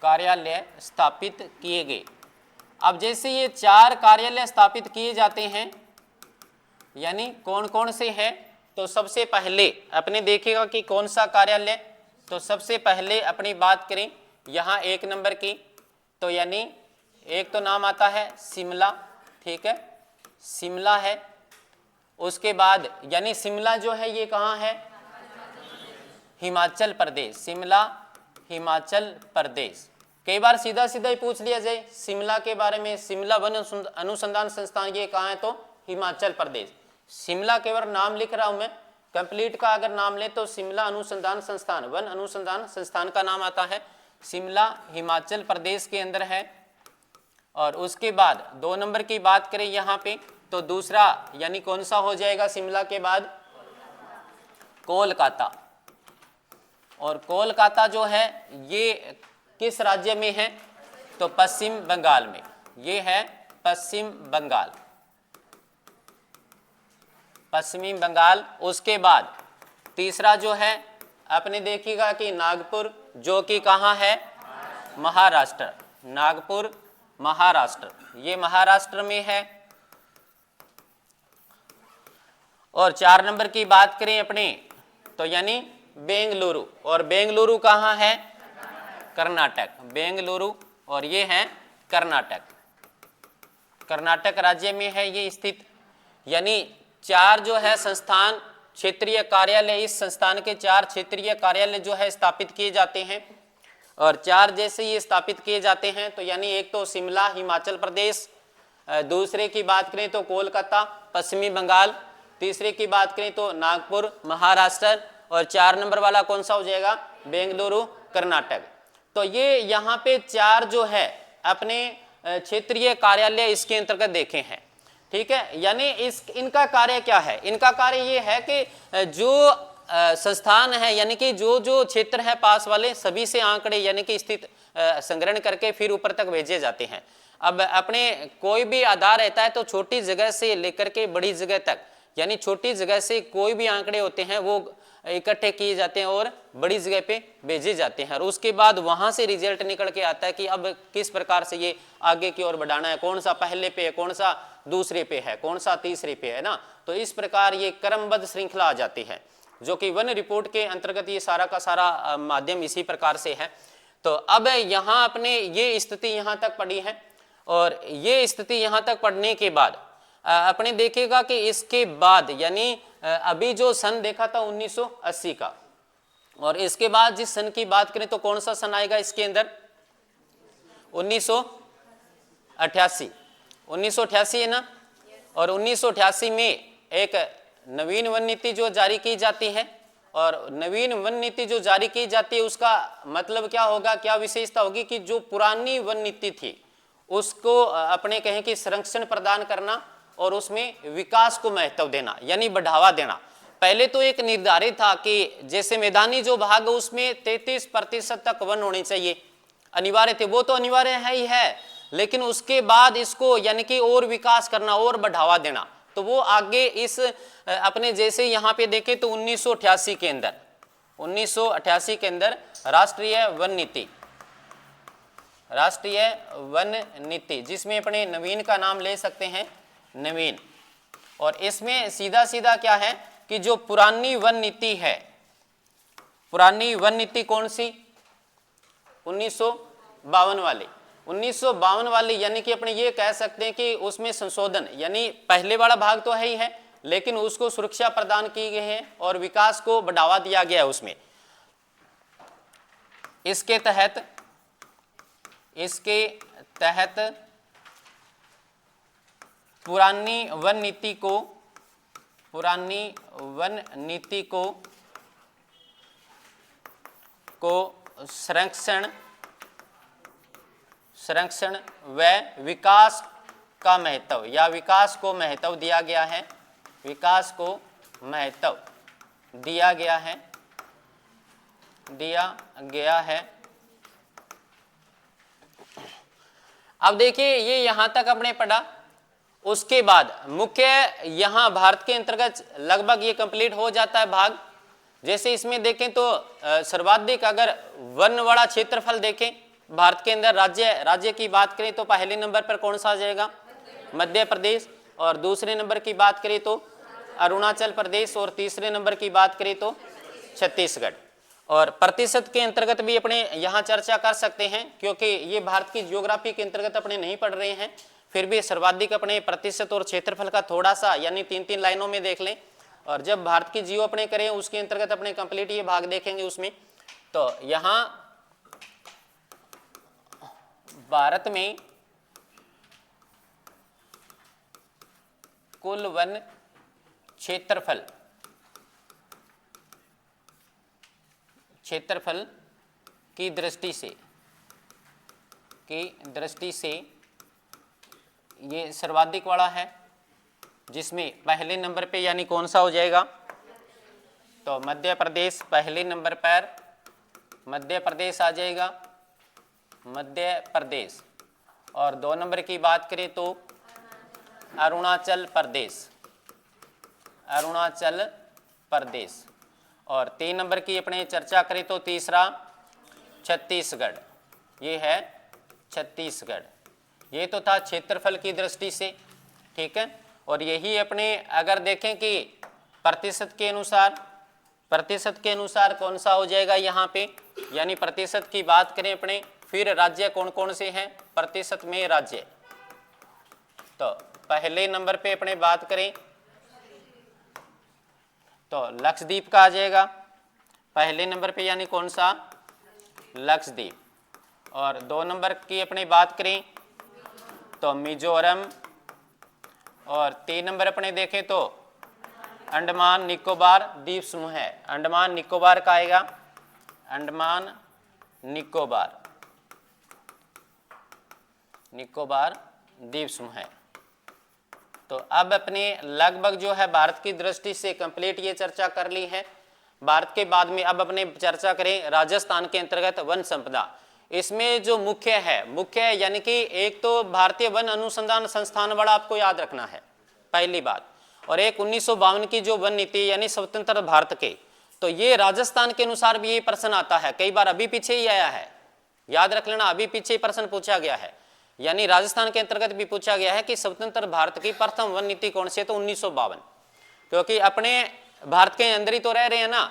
कार्यालय स्थापित किए गए। अब जैसे ये 4 कार्यालय स्थापित किए जाते हैं, यानी कौन कौन से हैं? तो सबसे पहले अपने देखिएगा कि कौन सा कार्यालय। तो सबसे पहले अपनी बात करें यहाँ 1 नंबर की, तो यानी एक तो नाम आता है शिमला, ठीक है, शिमला है। उसके बाद यानी शिमला जो है ये कहाँ है? हिमाचल प्रदेश, शिमला हिमाचल प्रदेश। कई बार सीधा सीधा ही पूछ लिया जाए शिमला के बारे में, शिमला वन अनुसंधान संस्थान ये कहाँ है? तो हिमाचल प्रदेश। शिमला केवल नाम लिख रहा हूं मैं, कंप्लीट का अगर नाम ले तो शिमला अनुसंधान संस्थान, वन अनुसंधान संस्थान का नाम आता है शिमला, हिमाचल प्रदेश के अंदर है। और उसके बाद 2 नंबर की बात करें यहाँ पे, तो दूसरा यानी कौन सा हो जाएगा शिमला के बाद? कोलकाता। और कोलकाता जो है ये किस राज्य में है? तो पश्चिम बंगाल में, ये है पश्चिम बंगाल, पश्चिमी बंगाल। उसके बाद तीसरा जो है अपने देखिएगा कि नागपुर, जो कि कहाँ है? महाराष्ट्र, नागपुर महाराष्ट्र, ये महाराष्ट्र में है। और 4 नंबर की बात करें अपने तो यानी बेंगलुरु, और बेंगलुरु कहाँ है? कर्नाटक, बेंगलुरु, और ये है कर्नाटक, कर्नाटक राज्य में है ये स्थित। यानी 4 जो है संस्थान क्षेत्रीय कार्यालय, इस संस्थान के 4 क्षेत्रीय कार्यालय जो है स्थापित किए जाते हैं। और 4 जैसे ये स्थापित किए जाते हैं तो यानी एक तो शिमला हिमाचल प्रदेश, दूसरे की बात करें तो कोलकाता पश्चिमी बंगाल, तीसरे की बात करें तो नागपुर महाराष्ट्र, और 4 नंबर वाला कौन सा हो जाएगा? बेंगलुरु कर्नाटक। तो ये यहाँ पे 4 जो है अपने क्षेत्रीय कार्यालय इसके अंतर्गत देखे हैं, ठीक है। यानी इनका कार्य क्या है? इनका कार्य ये है कि जो संस्थान है यानी कि जो जो क्षेत्र है पास वाले सभी से आंकड़े यानी कि स्थित संग्रहण करके फिर ऊपर तक भेजे जाते हैं। अब अपने कोई भी आधार रहता है तो छोटी जगह से लेकर के बड़ी जगह तक, यानी छोटी जगह से कोई भी आंकड़े होते हैं वो इकट्ठे किए जाते हैं और बड़ी जगह पे भेजे जाते हैं। और उसके बाद वहां से रिजल्ट निकल के आता है कि अब किस प्रकार से ये आगे की ओर बढ़ाना है, कौन सा पहले पे है, कौन सा दूसरे पे है, कौन सा तीसरे पे है ना। तो इस प्रकार ये क्रमबद्ध श्रृंखला आ जाती है, जो कि वन रिपोर्ट के अंतर्गत ये सारा का सारा माध्यम इसी प्रकार से है। तो अब यहाँ अपने ये स्थिति यहाँ तक पड़ी है, और ये स्थिति यहाँ तक पढ़ने के बाद अपने देखेगा कि इसके बाद यानी अभी जो सन देखा था 1980 का, और इसके बाद जिस सन की बात करें तो कौन सा सन आएगा इसके अंदर? 1988 है ना। और 1988 में एक नवीन वन नीति जो जारी की जाती है, और नवीन वन नीति जो जारी की जाती है उसका मतलब क्या होगा, क्या विशेषता होगी कि जो पुरानी वन नीति थी उसको अपने कहें कि संरक्षण प्रदान करना और उसमें विकास को महत्व देना यानी बढ़ावा देना। पहले तो एक निर्धारित था कि जैसे मैदानी जो भाग है उसमें 33% तक वन होने चाहिए, अनिवार्य थे, वो तो अनिवार्य है ही है, लेकिन उसके बाद इसको यानी कि और विकास करना और बढ़ावा देना, तो वो आगे इस अपने जैसे यहाँ पे देखें तो 1988 के अंदर 1988 के अंदर राष्ट्रीय वन नीति जिसमें अपने नवीन का नाम ले सकते हैं, नवीन। और इसमें सीधा सीधा क्या है कि जो पुरानी वन नीति है, पुरानी वन नीति कौन सी, 1952 वाली, 1952 वाली, यानी कि अपने ये कह सकते हैं कि उसमें संशोधन, यानी पहले वाला भाग तो है ही है लेकिन उसको सुरक्षा प्रदान की गई है और विकास को बढ़ावा दिया गया है उसमें। इसके तहत पुरानी वन नीति को संरक्षण व विकास का महत्व या विकास को महत्व दिया गया है, विकास को महत्व दिया गया है। अब देखिए ये यहां तक आपने पढ़ा, उसके बाद मुख्य यहां भारत के अंतर्गत लगभग ये कंप्लीट हो जाता है भाग। जैसे इसमें देखें तो सर्वाधिक अगर वन वाला क्षेत्रफल देखें भारत के अंदर, राज्य की बात करें तो पहले नंबर पर कौन सा आ जाएगा, मध्य प्रदेश, और दूसरे नंबर की बात करें तो अरुणाचल प्रदेश, और तीसरे नंबर की बात करें तो छत्तीसगढ़। और प्रतिशत के अंतर्गत भी अपने यहाँ चर्चा कर सकते हैं क्योंकि ये भारत की जियोग्राफी के अंतर्गत अपने नहीं पढ़ रहे हैं, फिर भी सर्वाधिक अपने प्रतिशत और क्षेत्रफल का थोड़ा सा यानी 3-3 लाइनों में देख लें, और जब भारत की जियो अपने करें उसके अंतर्गत अपने कंप्लीट ये भाग देखेंगे उसमें। तो यहाँ भारत में कुल वन क्षेत्रफल की दृष्टि से ये सर्वाधिक वाला है, जिसमें पहले नंबर पे यानी कौन सा हो जाएगा, तो मध्य प्रदेश पहले नंबर पर मध्य प्रदेश आ जाएगा, मध्य प्रदेश। और 2 नंबर की बात करें तो अरुणाचल प्रदेश। और 3 नंबर की अपने चर्चा करें तो तीसरा छत्तीसगढ़, ये है छत्तीसगढ़। ये तो था क्षेत्रफल की दृष्टि से, ठीक है। और यही अपने अगर देखें कि प्रतिशत के अनुसार कौन सा हो जाएगा यहाँ पे, यानी प्रतिशत की बात करें अपने, फिर राज्य कौन कौन से हैं प्रतिशत में राज्य, तो पहले नंबर पे अपने बात करें तो लक्षद्वीप का आ जाएगा पहले नंबर पे, यानी कौन सा, लक्षद्वीप। और 2 नंबर की अपने बात करें तो मिजोरम, और 3 नंबर अपने देखें तो अंडमान निकोबार द्वीप समूह है, अंडमान निकोबार का आएगा, अंडमान निकोबार द्वीप समूह है। तो अब अपने लगभग जो है भारत की दृष्टि से कंप्लीट ये चर्चा कर ली है। भारत के बाद में अब अपने चर्चा करें राजस्थान के अंतर्गत वन संपदा। इसमें जो मुख्य यानी कि एक तो भारतीय वन अनुसंधान संस्थान वाला आपको याद रखना है पहली बात, और एक 1952 की जो वन नीति यानी स्वतंत्र भारत के, तो ये राजस्थान के अनुसार भी ये प्रश्न आता है, कई बार अभी पीछे ही आया है, याद रख लेना, अभी पीछे प्रश्न पूछा गया है, यानी राजस्थान के अंतर्गत भी पूछा गया है कि स्वतंत्र भारत की प्रथम वन नीति कौन सी है, तो 1952, क्योंकि अपने भारत के अंदर ही तो रह रहे हैं ना,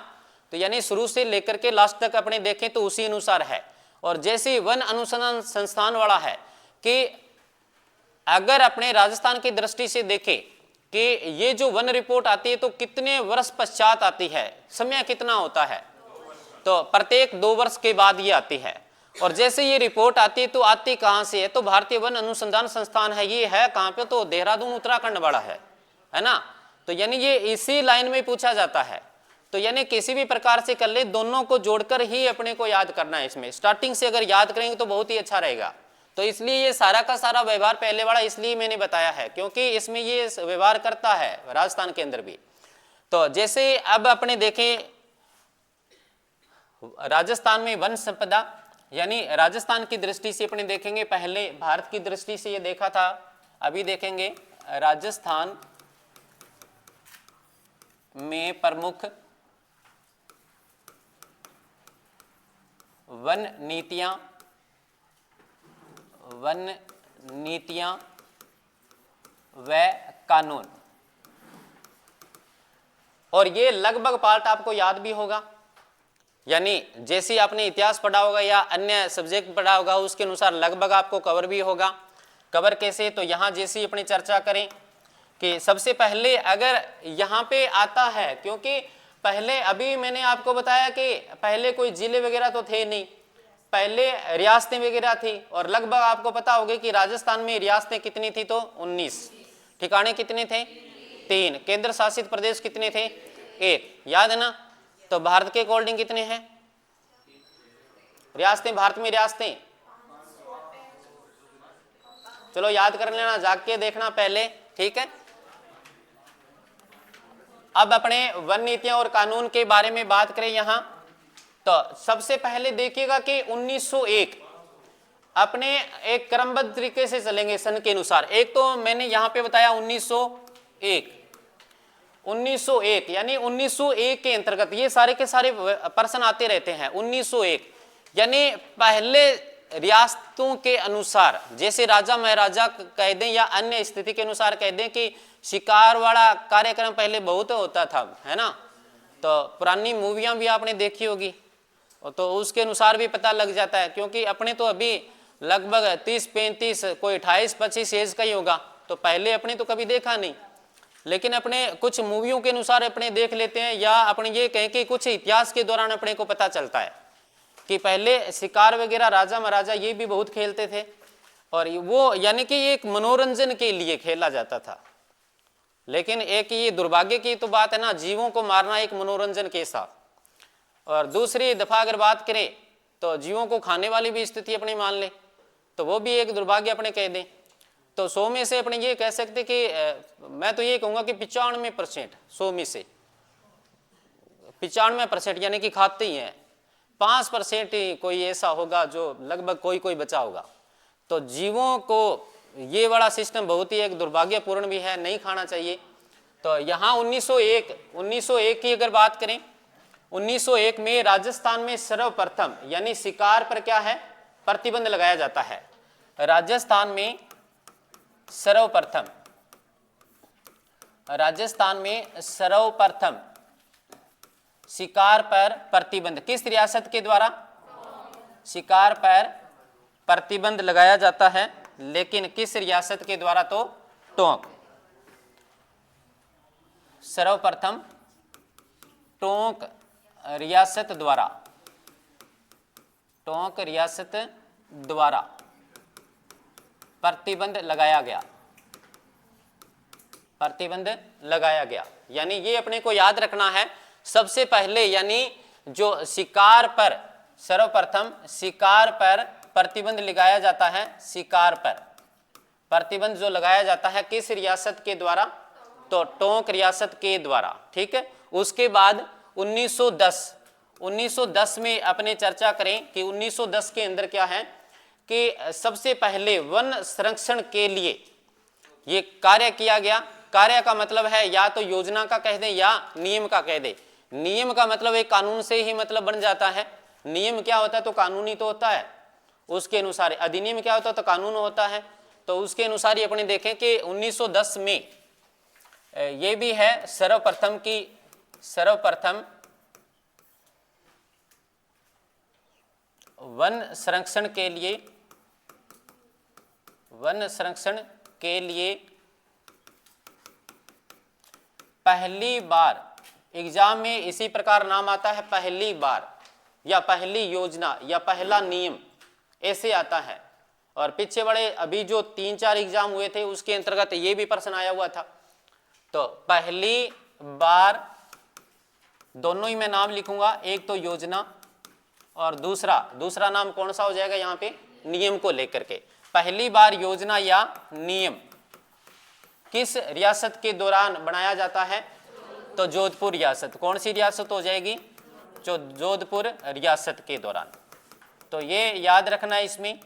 तो यानी शुरू से लेकर के लास्ट तक अपने देखें तो उसी अनुसार है। और जैसे वन अनुसंधान संस्थान वाला है कि अगर अपने राजस्थान की दृष्टि से देखें कि ये जो वन रिपोर्ट आती है तो कितने वर्ष पश्चात आती है, समय कितना होता है, तो प्रत्येक 2 वर्ष के बाद ये आती है। और जैसे ये रिपोर्ट आती है तो आती कहाँ से है, तो भारतीय वन अनुसंधान संस्थान है, ये है कहाँ पे, तो देहरादून उत्तराखंड वाला है ना। तो यानी ये इसी लाइन में पूछा जाता है। तो यानी किसी भी प्रकार से कर ले, दोनों को जोड़कर ही अपने को याद करना है। इसमें स्टार्टिंग से अगर याद करेंगे तो बहुत ही अच्छा रहेगा। तो इसलिए ये सारा का सारा व्यवहार पहले वाला इसलिए मैंने बताया है क्योंकि इसमें ये व्यवहार करता है राजस्थान के अंदर भी। तो जैसे अब अपने देखें राजस्थान में वन संपदा, यानी राजस्थान की दृष्टि से अपने देखेंगे, पहले भारत की दृष्टि से ये देखा था, अभी देखेंगे राजस्थान में प्रमुख वन नीतियां व कानून। और ये लगभग पार्ट आपको याद भी होगा, यानी जैसे आपने इतिहास पढ़ा होगा या अन्य सब्जेक्ट पढ़ा होगा उसके अनुसार लगभग आपको कवर भी होगा। कवर कैसे, तो यहां जैसी अपनी चर्चा करें कि सबसे पहले अगर यहां पे आता है, क्योंकि पहले अभी मैंने आपको बताया कि पहले कोई जिले वगैरह तो थे नहीं, पहले रियासतें वगैरह थी। और लगभग आपको पता होगा कि राजस्थान में रियासतें कितनी थी, तो 19, ठिकाने कितने थे, 3, केंद्र शासित प्रदेश कितने थे, 1, याद है ना। तो भारत के अकॉर्डिंग कितने हैं रियासतें, भारत में रियासतें, चलो याद कर लेना, जाग के देखना पहले, ठीक है। अब अपने वन नीतियां और कानून के बारे में बात करें यहां, तो सबसे पहले देखिएगा कि 1901 अपने एक क्रमबद्ध तरीके से चलेंगे सन के अनुसार। एक तो मैंने यहां पे बताया 1901 यानी 1901 के अंतर्गत ये सारे के सारे प्रश्न आते रहते हैं। 1901 यानी पहले रियासतों के अनुसार, जैसे राजा महाराजा कह दें या अन्य स्थिति के अनुसार कह दें कि शिकार वाला कार्यक्रम पहले बहुत होता था, है ना। तो पुरानी मूवियां भी आपने देखी होगी, तो उसके अनुसार भी पता लग जाता है, क्योंकि अपने तो अभी लगभग 30-35 कोई 28-25 एज का ही होगा, तो पहले अपने तो कभी देखा नहीं, लेकिन अपने कुछ मूवियों के अनुसार अपने देख लेते हैं, या अपने ये कहें कि कुछ इतिहास के दौरान अपने को पता चलता है कि पहले शिकार वगैरह राजा महाराजा ये भी बहुत खेलते थे, और वो यानी कि एक मनोरंजन के लिए खेला जाता था। लेकिन एक ये दुर्भाग्य की तो बात है ना, जीवों को मारना एक मनोरंजन के साथ। और दूसरी दफा अगर बात करें तो जीवों को खाने वाली भी स्थिति अपने मान ले, तो वो भी एक दुर्भाग्य अपने कह दें। तो 100 में से अपने ये कह सकते कि मैं तो ये कहूँगा कि 95%, 100 में से 95% यानी कि खाते ही हैं, 5% ही कोई ऐसा होगा जो लगभग कोई बचा होगा। तो जीवों को ये वाला सिस्टम बहुत ही एक दुर्भाग्यपूर्ण भी है, नहीं खाना चाहिए। तो यहाँ 1901 की अगर बात करें, 1901 में राजस्थान में सर्वप्रथम यानी शिकार पर क्या है, प्रतिबंध लगाया जाता है। राजस्थान में सर्वप्रथम शिकार पर प्रतिबंध किस रियासत के द्वारा, शिकार पर प्रतिबंध लगाया जाता है, लेकिन किस रियासत के द्वारा, तो टोंक। सर्वप्रथम टोंक रियासत द्वारा प्रतिबंध लगाया गया। यानी ये अपने को याद रखना है सबसे पहले, यानी जो शिकार पर सर्वप्रथम शिकार पर प्रतिबंध लगाया जाता है, शिकार पर प्रतिबंध जो लगाया जाता है किस रियासत के द्वारा, तो टोंक रियासत के द्वारा, ठीक है। उसके बाद 1910 में अपने चर्चा करें कि 1910 के अंदर क्या है कि सबसे पहले वन संरक्षण के लिए ये कार्य किया गया। कार्य का मतलब है या तो योजना का कह दें या नियम का कह दें। नियम का मतलब एक कानून से ही मतलब बन जाता है। नियम क्या होता है, तो कानूनी तो होता है, उसके अनुसार। अधिनियम क्या होता है, तो कानून होता है। तो उसके अनुसार ही अपने देखें कि 1910 में ये भी है सर्वप्रथम वन संरक्षण के लिए पहली बार एग्जाम में इसी प्रकार नाम आता है, पहली बार या पहली योजना या पहला नियम, ऐसे आता है। और पीछे बड़े अभी जो 3-4 एग्जाम हुए थे उसके अंतर्गत ये भी प्रश्न आया हुआ था। तो पहली बार दोनों ही मैं नाम लिखूंगा, एक तो योजना और दूसरा नाम कौन सा हो जाएगा यहाँ पे, नियम को लेकर के। पहली बार योजना या नियम किस रियासत के दौरान बनाया जाता है, तो जोधपुर रियासत। कौन सी रियासत हो जाएगी, जो जोधपुर रियासत के दौरान। तो ये याद रखना है इसमें।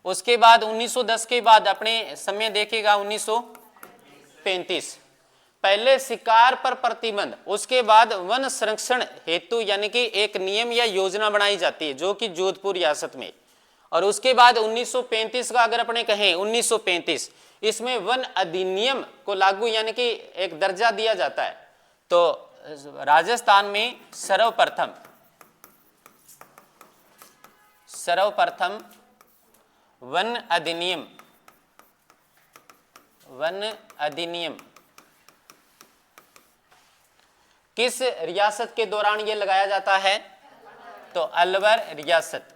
उसके बाद 1910 के बाद अपने समय देखेगा 1935, पहले शिकार पर प्रतिबंध, उसके बाद वन संरक्षण हेतु यानी कि एक नियम या योजना बनाई जाती है जो कि जोधपुर रियासत में। और उसके बाद 1935 का अगर अपने कहें 1935, इसमें वन अधिनियम को लागू यानी कि एक दर्जा दिया जाता है। तो राजस्थान में सर्वप्रथम वन अधिनियम किस रियासत के दौरान ये लगाया जाता है, तो अलवर रियासत।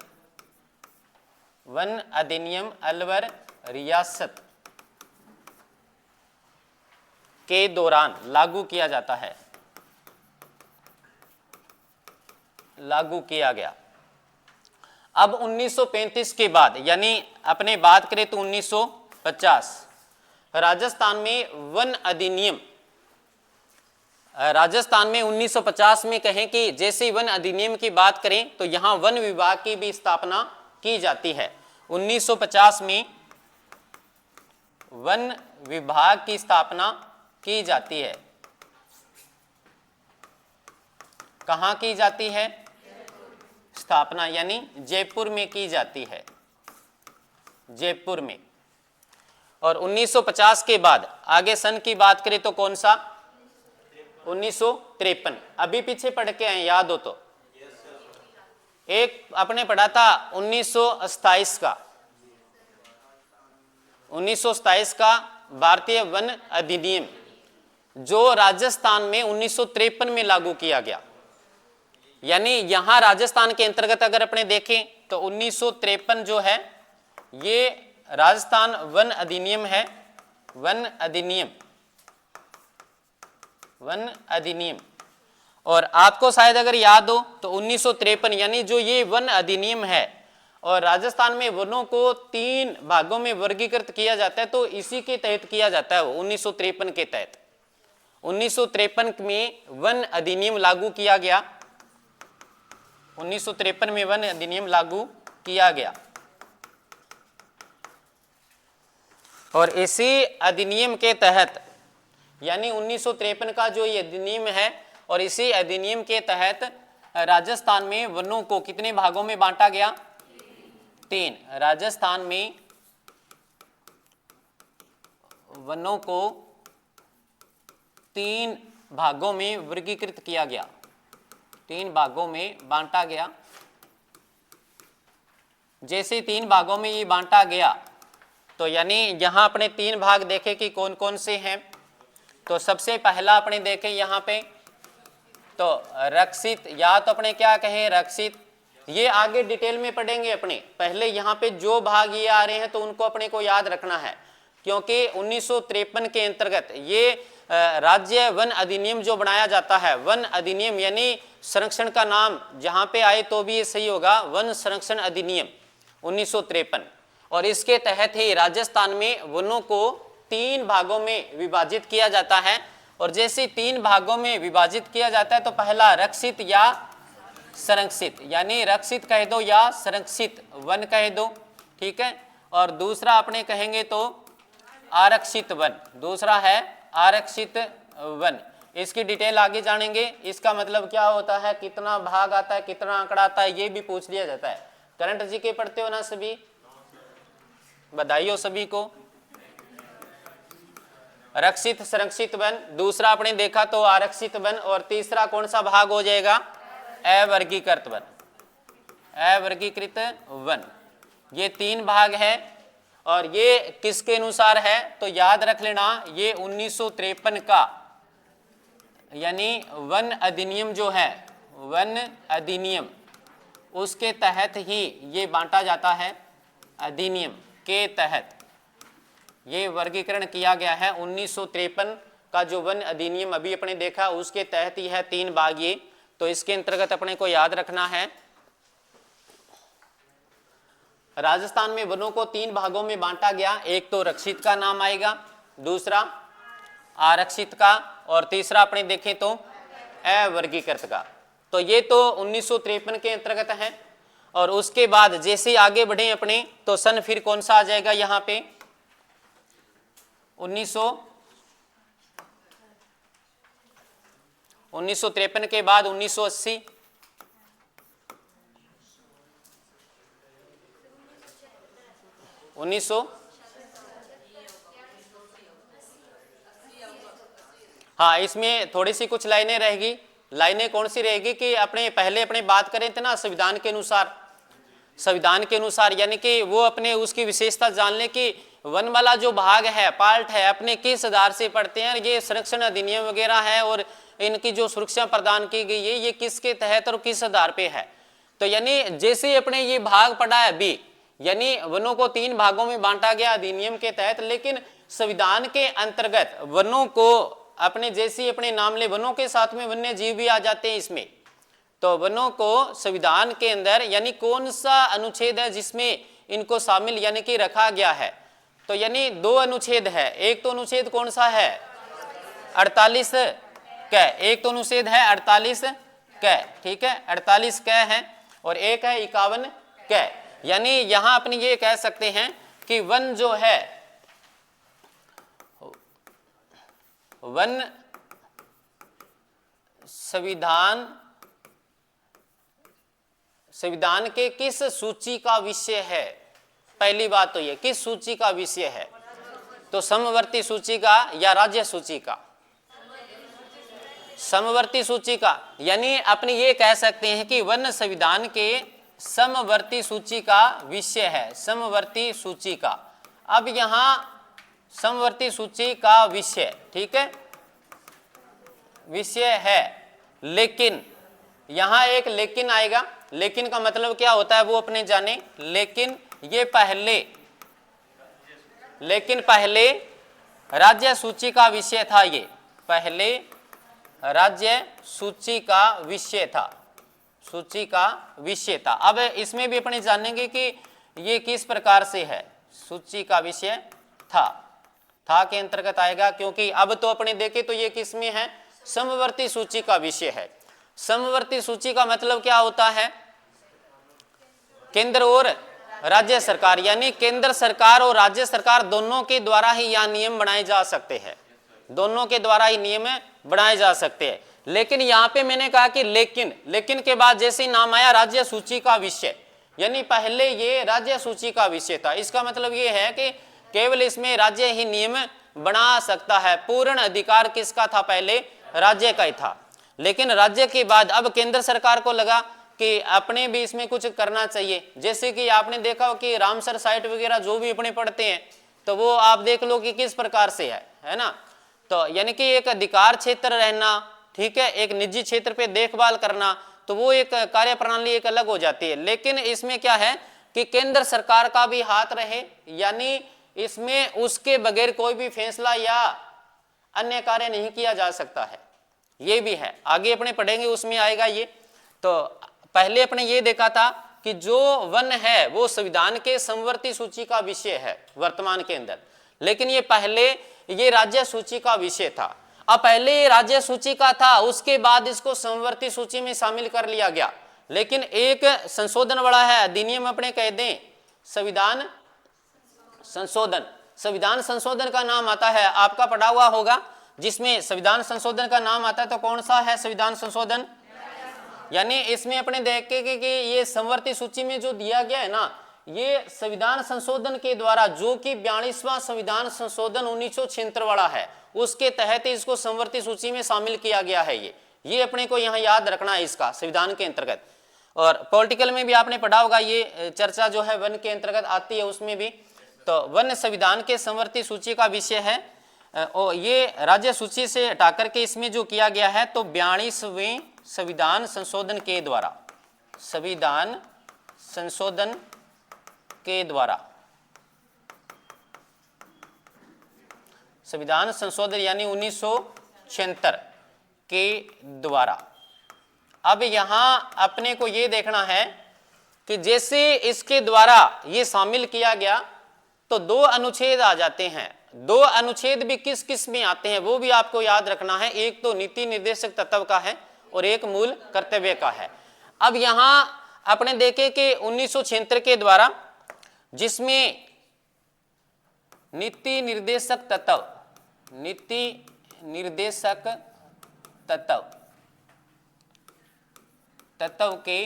वन अधिनियम अलवर रियासत के दौरान लागू किया जाता है, लागू किया गया। अब 1935 के बाद यानी अपने बात करें तो 1950, राजस्थान में वन अधिनियम, राजस्थान में 1950 में कहें कि जैसे वन अधिनियम की बात करें तो यहां वन विभाग की भी स्थापना की जाती है। 1950 में वन विभाग की स्थापना की जाती है। कहां की जाती है स्थापना, यानी जयपुर में की जाती है, जयपुर में। और 1950 के बाद आगे सन की बात करें तो कौन सा, 1953। अभी पीछे पढ़ के आए, याद हो तो। एक अपने पढ़ा था 1927 का, 1927 का भारतीय वन अधिनियम जो राजस्थान में 1953 में लागू किया गया। यानी यहां राजस्थान के अंतर्गत अगर अपने देखें तो 1953 जो है ये राजस्थान वन अधिनियम है, वन अधिनियम। और आपको शायद अगर याद हो तो 1953 यानी जो ये वन अधिनियम है, और राजस्थान में वनों को 3 भागों में वर्गीकृत किया जाता है, तो इसी के तहत किया जाता है वो 1953 के तहत। 1953 में वन अधिनियम लागू किया गया, 1953 में वन अधिनियम लागू किया गया। और इसी अधिनियम के तहत यानी 1953 का जो ये अधिनियम है, और इसी अधिनियम के तहत राजस्थान में वनों को कितने भागों में बांटा गया, 3। राजस्थान में वनों को 3 भागों में वर्गीकृत किया गया, 3 भागों में बांटा गया। जैसे 3 भागों में ये बांटा गया तो यानी यहां अपने 3 भाग देखे कि कौन कौन से हैं। तो सबसे पहला अपने देखें यहां पे तो रक्षित, या तो अपने क्या कहें रक्षित, ये आगे डिटेल में पढ़ेंगे अपने। पहले यहाँ पे जो भाग ये आ रहे हैं तो उनको अपने को याद रखना है, क्योंकि 1953 के अंतर्गत ये राज्य वन अधिनियम जो बनाया जाता है, वन अधिनियम यानी संरक्षण का नाम जहाँ पे आए तो भी ये सही होगा, वन संरक्षण अधिनियम 1953। और इसके तहत ही राजस्थान में वनों को 3 भागों में विभाजित किया जाता है। और जैसे 3 भागों में विभाजित किया जाता है तो पहला रक्षित या संरक्षित, यानी रक्षित कह दो या संरक्षित वन कह दो, ठीक है। और दूसरा अपने कहेंगे तो आरक्षित वन, दूसरा है आरक्षित वन। इसकी डिटेल आगे जानेंगे। इसका मतलब क्या होता है, कितना भाग आता है, कितना आंकड़ा आता है, ये भी पूछ लिया जाता है। करंट जीके पढ़ते हो ना सभी, बधाई हो सभी को। रक्षित संरक्षित वन, दूसरा आपने देखा तो आरक्षित वन, और तीसरा कौन सा भाग हो जाएगा, अवर्गीकृत वन, अवर्गीकृत वन। ये 3 भाग है। और ये किसके अनुसार है तो याद रख लेना, ये 1953 का यानी वन अधिनियम जो है, वन अधिनियम, उसके तहत ही ये बांटा जाता है। अधिनियम के तहत ये वर्गीकरण किया गया है 1953 का जो वन अधिनियम अभी अपने देखा उसके तहत ही है 3 भाग ये। तो इसके अंतर्गत अपने को याद रखना है, राजस्थान में वनों को 3 भागों में बांटा गया। एक तो रक्षित का नाम आएगा, दूसरा आरक्षित का, और तीसरा अपने देखें तो अवर्गीकृत का। तो ये तो 1953 के अंतर्गत है। और उसके बाद जैसे आगे बढ़े अपने तो सन फिर कौन सा आ जाएगा यहाँ पे 1953 के बाद 1980, हाँ, इसमें थोड़ी सी कुछ लाइनें रहेगी। लाइनें कौन सी रहेगी कि अपने बात करें थे ना संविधान के अनुसार, यानी कि वो अपने उसकी विशेषता जान ले कि वन वाला जो भाग है, पार्ट है, अपने किस आधार से पढ़ते हैं, ये संरक्षण अधिनियम वगैरह है और इनकी जो सुरक्षा प्रदान की गई है ये किसके तहत और किस आधार पे है। तो यानी जैसे अपने ये भाग पढ़ा है अभी, यानी वनों को 3 भागों में बांटा गया अधिनियम के तहत, लेकिन संविधान के अंतर्गत वनों को अपने जैसे अपने नाम ले, वनों के साथ में वन्य जीव भी आ जाते हैं इसमें। तो वनों को संविधान के अंदर यानी कौन सा अनुच्छेद है जिसमें इनको शामिल यानी कि रखा गया है, तो यानी 2 अनुच्छेद है। एक तो अनुच्छेद कौन सा है 48 क, एक तो अनुच्छेद है 48 क, ठीक है, 48 क है, और एक है 51 क। यानी यहां अपने ये कह सकते हैं कि वन जो है, वन संविधान के किस सूची का विषय है। पहली बात तो ये किस सूची का विषय है, तो समवर्ती सूची का या राज्य सूची का, समवर्ती सूची का। यानी अपने ये कह सकते हैं कि वन संविधान के समवर्ती सूची का विषय है, समवर्ती सूची का। अब यहां समवर्ती सूची का विषय, ठीक है, विषय है, लेकिन यहां एक लेकिन आएगा। लेकिन का मतलब क्या होता है वो अपने जाने। लेकिन पहले राज्य सूची का विषय था, ये पहले राज्य सूची का विषय था, सूची का विषय था। अब इसमें भी अपने जानेंगे कि ये किस प्रकार से है, सूची का विषय था के अंतर्गत आएगा, क्योंकि अब तो अपने देखें तो ये किस में है, समवर्ती सूची का विषय है। समवर्ती सूची का मतलब क्या होता है, केंद्र और राज्य सरकार, यानी केंद्र सरकार और राज्य सरकार दोनों के द्वारा ही यह नियम बनाए जा सकते हैं, दोनों के द्वारा ही नियम बनाए जा सकते हैं। लेकिन यहाँ पे मैंने कहा कि लेकिन के बाद जैसे ही नाम आया राज्य सूची का विषय, यानी पहले ये राज्य सूची का विषय था। इसका मतलब ये है कि केवल इसमें राज्य ही नियम बना सकता है, पूर्ण अधिकार किसका था, पहले राज्य का ही था। लेकिन राज्य के बाद अब केंद्र सरकार को लगा कि अपने भी इसमें कुछ करना चाहिए। जैसे कि आपने देखा हो कि रामसर साइट वगैरह जो भी अपने पढ़ते हैं तो वो आप देख लो कि किस प्रकार से है ना। तो यानी कि एक अधिकार क्षेत्र रहना, ठीक है, एक निजी क्षेत्र पे देखभाल करना, तो वो एक कार्य प्रणाली एक अलग हो जाती है। लेकिन इसमें क्या है कि केंद्र सरकार का भी हाथ रहे, यानी इसमें उसके बगैर कोई भी फैसला या अन्य कार्य नहीं किया जा सकता है, ये भी है। आगे अपने पढ़ेंगे उसमें आएगा ये। तो पहले अपने ये देखा था कि जो वन है वो संविधान के समवर्ती सूची का विषय है वर्तमान के अंदर, लेकिन ये पहले ये राज्य सूची का विषय था। अब पहले ये राज्य सूची का था, उसके बाद इसको समवर्ती सूची में शामिल कर लिया गया। लेकिन एक संशोधन बड़ा है, अधिनियम अपने कह दें संविधान संशोधन का नाम आता है, आपका पढ़ा हुआ होगा, जिसमें संविधान संशोधन का नाम आता है। तो कौन सा है संविधान संशोधन, यानी इसमें अपने देखेंगे कि ये समवर्ती सूची में जो दिया गया है ना, ये संविधान संशोधन के द्वारा, जो कि 42वां संविधान संशोधन 1976 वाला है, उसके तहत इसको समवर्ती सूची में शामिल किया गया है। ये अपने को यहाँ याद रखना है इसका, संविधान के अंतर्गत। और पॉलिटिकल में भी आपने पढ़ा होगा, ये चर्चा जो है वन के अंतर्गत आती है उसमें भी। तो वन संविधान के समवर्ती सूची का विषय है, और ये राज्य सूची से हटा करके इसमें जो किया गया है, तो 42वें संविधान संशोधन के द्वारा, संविधान संशोधन के द्वारा, संविधान संशोधन यानी 1976 के द्वारा। अब यहां अपने को ये देखना है कि जैसे इसके द्वारा ये शामिल किया गया तो दो अनुच्छेद आ जाते हैं। दो अनुच्छेद भी किस किस में आते हैं वो भी आपको याद रखना है। एक तो नीति निर्देशक तत्व का है और एक मूल कर्तव्य का है। अब यहां अपने देखें कि 1976 के द्वारा जिसमें नीति निर्देशक तत्व के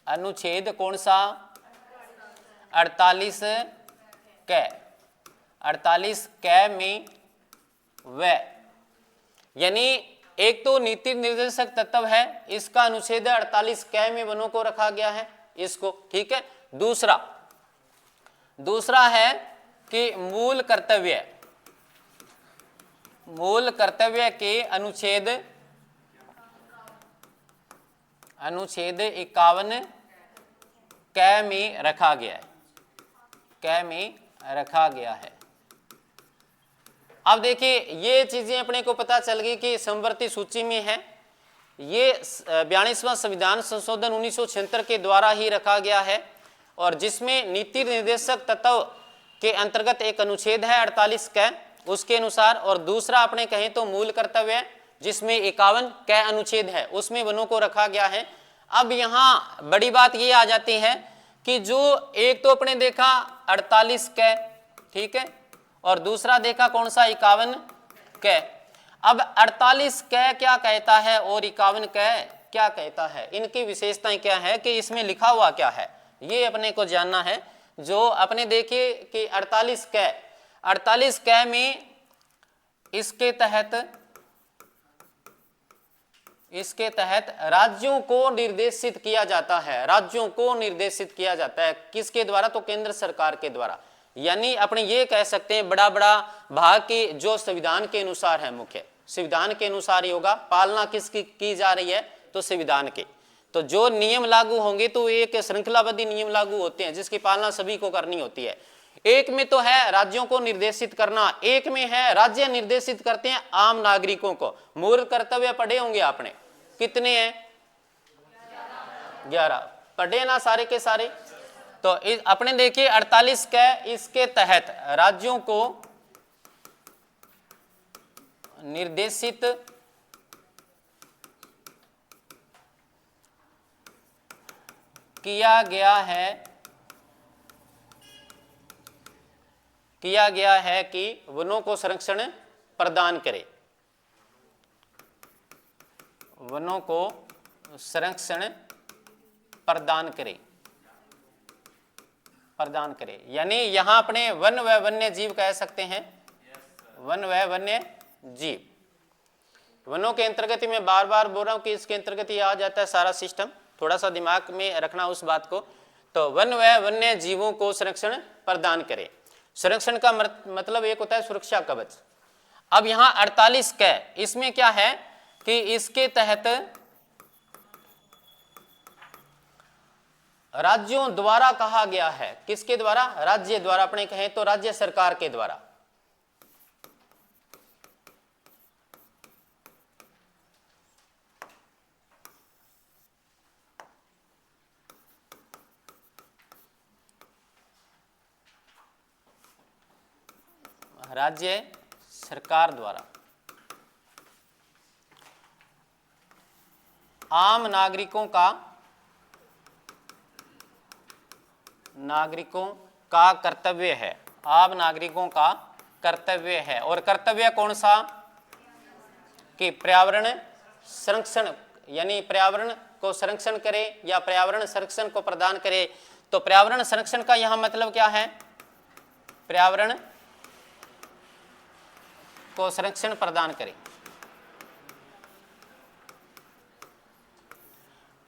अनुच्छेद कौन सा 48 कै में व यानी एक तो नीति निर्देशक तत्व है, इसका अनुच्छेद 48 कै में वनों को रखा गया है इसको, ठीक है। दूसरा है कि मूल कर्तव्य के अनुच्छेद 51 कै में रखा गया है। अब देखिए ये चीजें अपने को पता चल गई कि समवर्ती सूची में है। ये 42वां संविधान संशोधन 1976 के द्वारा ही रखा गया है और जिसमें नीति निर्देशक तत्व के अंतर्गत एक अनुच्छेद है 48 कै उसके अनुसार, और दूसरा अपने कहें तो मूल कर्तव्य जिसमें 51 कै अनुच्छेद है उसमें वनों को रखा गया है। अब यहाँ बड़ी बात ये आ जाती है कि जो एक तो अपने देखा 48 कै, ठीक है, और दूसरा देखा कौन सा 51 कै। अब 48 कै क्या कहता है और 51 कै क्या कहता है, इनकी विशेषताएं क्या है कि इसमें लिखा हुआ क्या है ये अपने को जानना है। जो अपने देखिए कि 48 कै में इसके तहत राज्यों को निर्देशित किया जाता है। किसके द्वारा? तो केंद्र सरकार के द्वारा। यानी अपने ये कह सकते हैं बड़ा भाग की जो संविधान के अनुसार है, मुख्य संविधान के अनुसार ही होगा। पालना किसकी की जा रही है? तो संविधान के। तो जो नियम लागू होंगे तो एक श्रृंखलाबद्ध नियम लागू होते हैं जिसकी पालना सभी को करनी होती है। एक में तो है राज्यों को निर्देशित करना, एक में है राज्य निर्देशित करते हैं आम नागरिकों को। मूल कर्तव्य पढ़े होंगे आपने, कितने हैं? 11 पढ़े ना सारे के सारे। तो अपने देखिए 48 कै इसके तहत राज्यों को निर्देशित किया गया है कि वनों को संरक्षण प्रदान करे, वनों को संरक्षण प्रदान करे। यानी यहां अपने वन व वन्य जीव कह सकते हैं, वन व वन्य जीव। वनों के अंतर्गत मैं बार बार बोल रहा हूं कि इसके अंतर्गत ही आ जाता है सारा सिस्टम, थोड़ा सा दिमाग में रखना उस बात को। तो वन व वन्य जीवों को संरक्षण प्रदान करे। संरक्षण का मतलब एक होता है सुरक्षा कवच। अब यहां 48 कै इसमें क्या है कि इसके तहत राज्यों द्वारा कहा गया है। किसके द्वारा? राज्य द्वारा। अपने कहें तो राज्य सरकार के द्वारा। राज्य सरकार द्वारा आम नागरिकों का कर्तव्य है, आम नागरिकों का कर्तव्य है। और कर्तव्य कौन सा? कि पर्यावरण संरक्षण, यानी पर्यावरण को संरक्षण करे या पर्यावरण संरक्षण को प्रदान करे। तो पर्यावरण संरक्षण का यहां मतलब क्या है? पर्यावरण को संरक्षण प्रदान करे।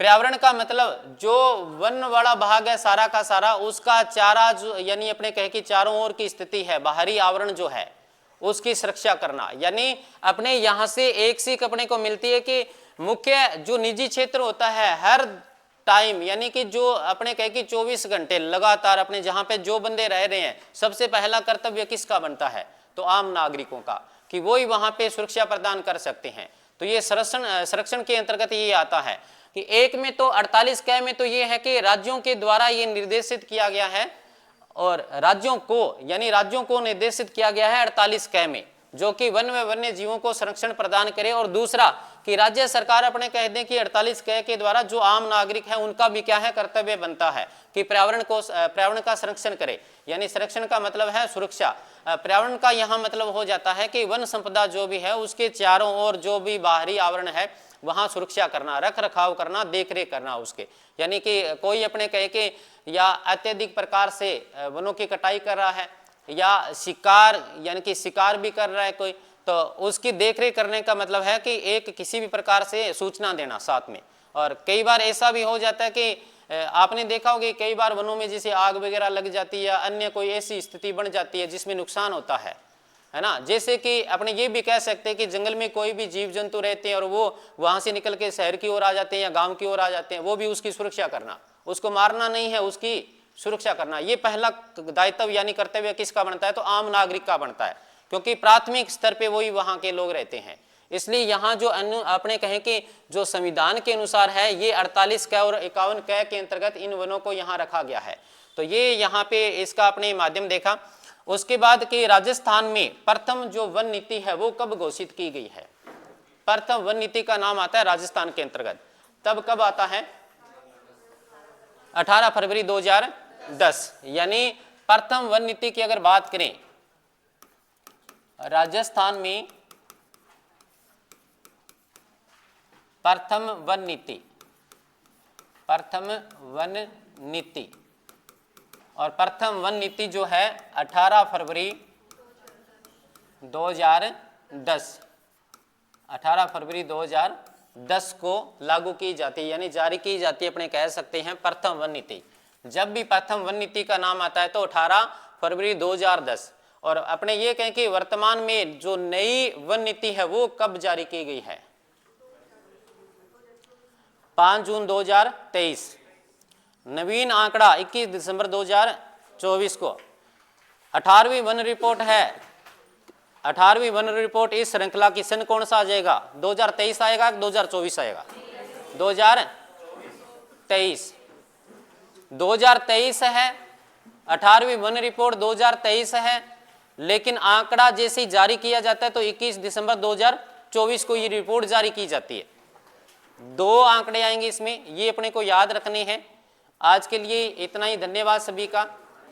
पर्यावरण का मतलब जो वन वाला भाग है सारा का सारा, उसका चारा जो यानी अपने कहे कि चारों ओर की स्थिति है, बाहरी आवरण जो है उसकी सुरक्षा करना। यानी अपने यहां से एक सीख अपने को मिलती है कि मुख्य जो निजी क्षेत्र होता है, हर टाइम, यानी कि जो अपने कहे कि 24 घंटे लगातार अपने जहां पे जो बंदे रह रहे हैं, सबसे पहला कर्तव्य किसका बनता है? तो आम नागरिकों का, कि वो ही वहां पे सुरक्षा प्रदान कर सकते हैं। तो ये संरक्षण के अंतर्गत ये आता है कि एक में तो 48 क में तो ये है कि राज्यों के द्वारा ये निर्देशित किया गया है, और राज्यों को यानी राज्यों को निर्देशित किया गया है 48 क में, जो कि वन व वन्य जीवों को संरक्षण प्रदान करे। और दूसरा कि राज्य सरकार अपने कह दें कि 48 क के द्वारा जो आम नागरिक है उनका भी क्या है, कर्तव्य बनता है कि पर्यावरण का संरक्षण करे। यानी संरक्षण का मतलब है सुरक्षा। पर्यावरण का यहाँ मतलब हो जाता है कि वन संपदा जो भी है उसके चारों ओर जो भी बाहरी आवरण है वहाँ सुरक्षा करना, रख रखाव करना, देख रेख करना उसके। यानी कि कोई अपने कहे कि या अत्यधिक प्रकार से वनों की कटाई कर रहा है, या शिकार यानी कि शिकार भी कर रहा है कोई, तो उसकी देखरेख करने का मतलब है कि एक किसी भी प्रकार से सूचना देना साथ में। और कई बार ऐसा भी हो जाता है कि आपने देखा होगा कई बार वनों में जैसे आग वगैरह लग जाती है या अन्य कोई ऐसी स्थिति बन जाती है जिसमें नुकसान होता है ना। जैसे कि अपने ये भी कह सकते हैं कि जंगल में कोई भी जीव जंतु रहते हैं और वो वहाँ से निकल के शहर की ओर आ जाते हैं या गाँव की ओर आ जाते हैं, वो भी उसकी सुरक्षा करना, उसको मारना नहीं है, उसकी सुरक्षा करना, ये पहला दायित्व यानी कर्तव्य किसका बनता है? तो आम नागरिक का बनता है, क्योंकि प्राथमिक स्तर पे वही वहाँ के लोग रहते हैं। इसलिए यहाँ जो अपने कहें कि जो संविधान के अनुसार है ये 48 क और 51 क के अंतर्गत इन वनों को यहाँ रखा गया है। तो ये यहाँ पे इसका अपने माध्यम देखा। उसके बाद कि राजस्थान में प्रथम जो वन नीति है वो कब घोषित की गई है? प्रथम वन नीति का नाम आता है राजस्थान के अंतर्गत, तब कब आता है? 18 फरवरी 2010। यानी प्रथम वन नीति की अगर बात करें राजस्थान में प्रथम वन नीति, प्रथम वन नीति, और प्रथम वन नीति जो है 18 फरवरी 2010, 18 फरवरी 2010 को लागू की जाती है, यानी जारी की जाती है, अपने कह सकते हैं प्रथम वन नीति। जब भी प्रथम वन नीति का नाम आता है तो 18 फरवरी 2010। और अपने ये कहें कि वर्तमान में जो नई वन नीति है वो कब जारी की गई है? 5 जून 2023। नवीन आंकड़ा 21 दिसंबर 2024 को। 18वीं वन रिपोर्ट है। 18वीं वन रिपोर्ट इस श्रृंखला की सन कौन सा आ जाएगा? 2023 आएगा, 2024 आएगा? 2023। 2023 है, 18वीं वन रिपोर्ट 2023 है, लेकिन आंकड़ा जैसे ही जारी किया जाता है तो 21 दिसंबर 2024 को ये रिपोर्ट जारी की जाती है। 2 आंकड़े आएंगे इसमें, ये अपने को याद रखने हैं। आज के लिए इतना ही, धन्यवाद सभी का।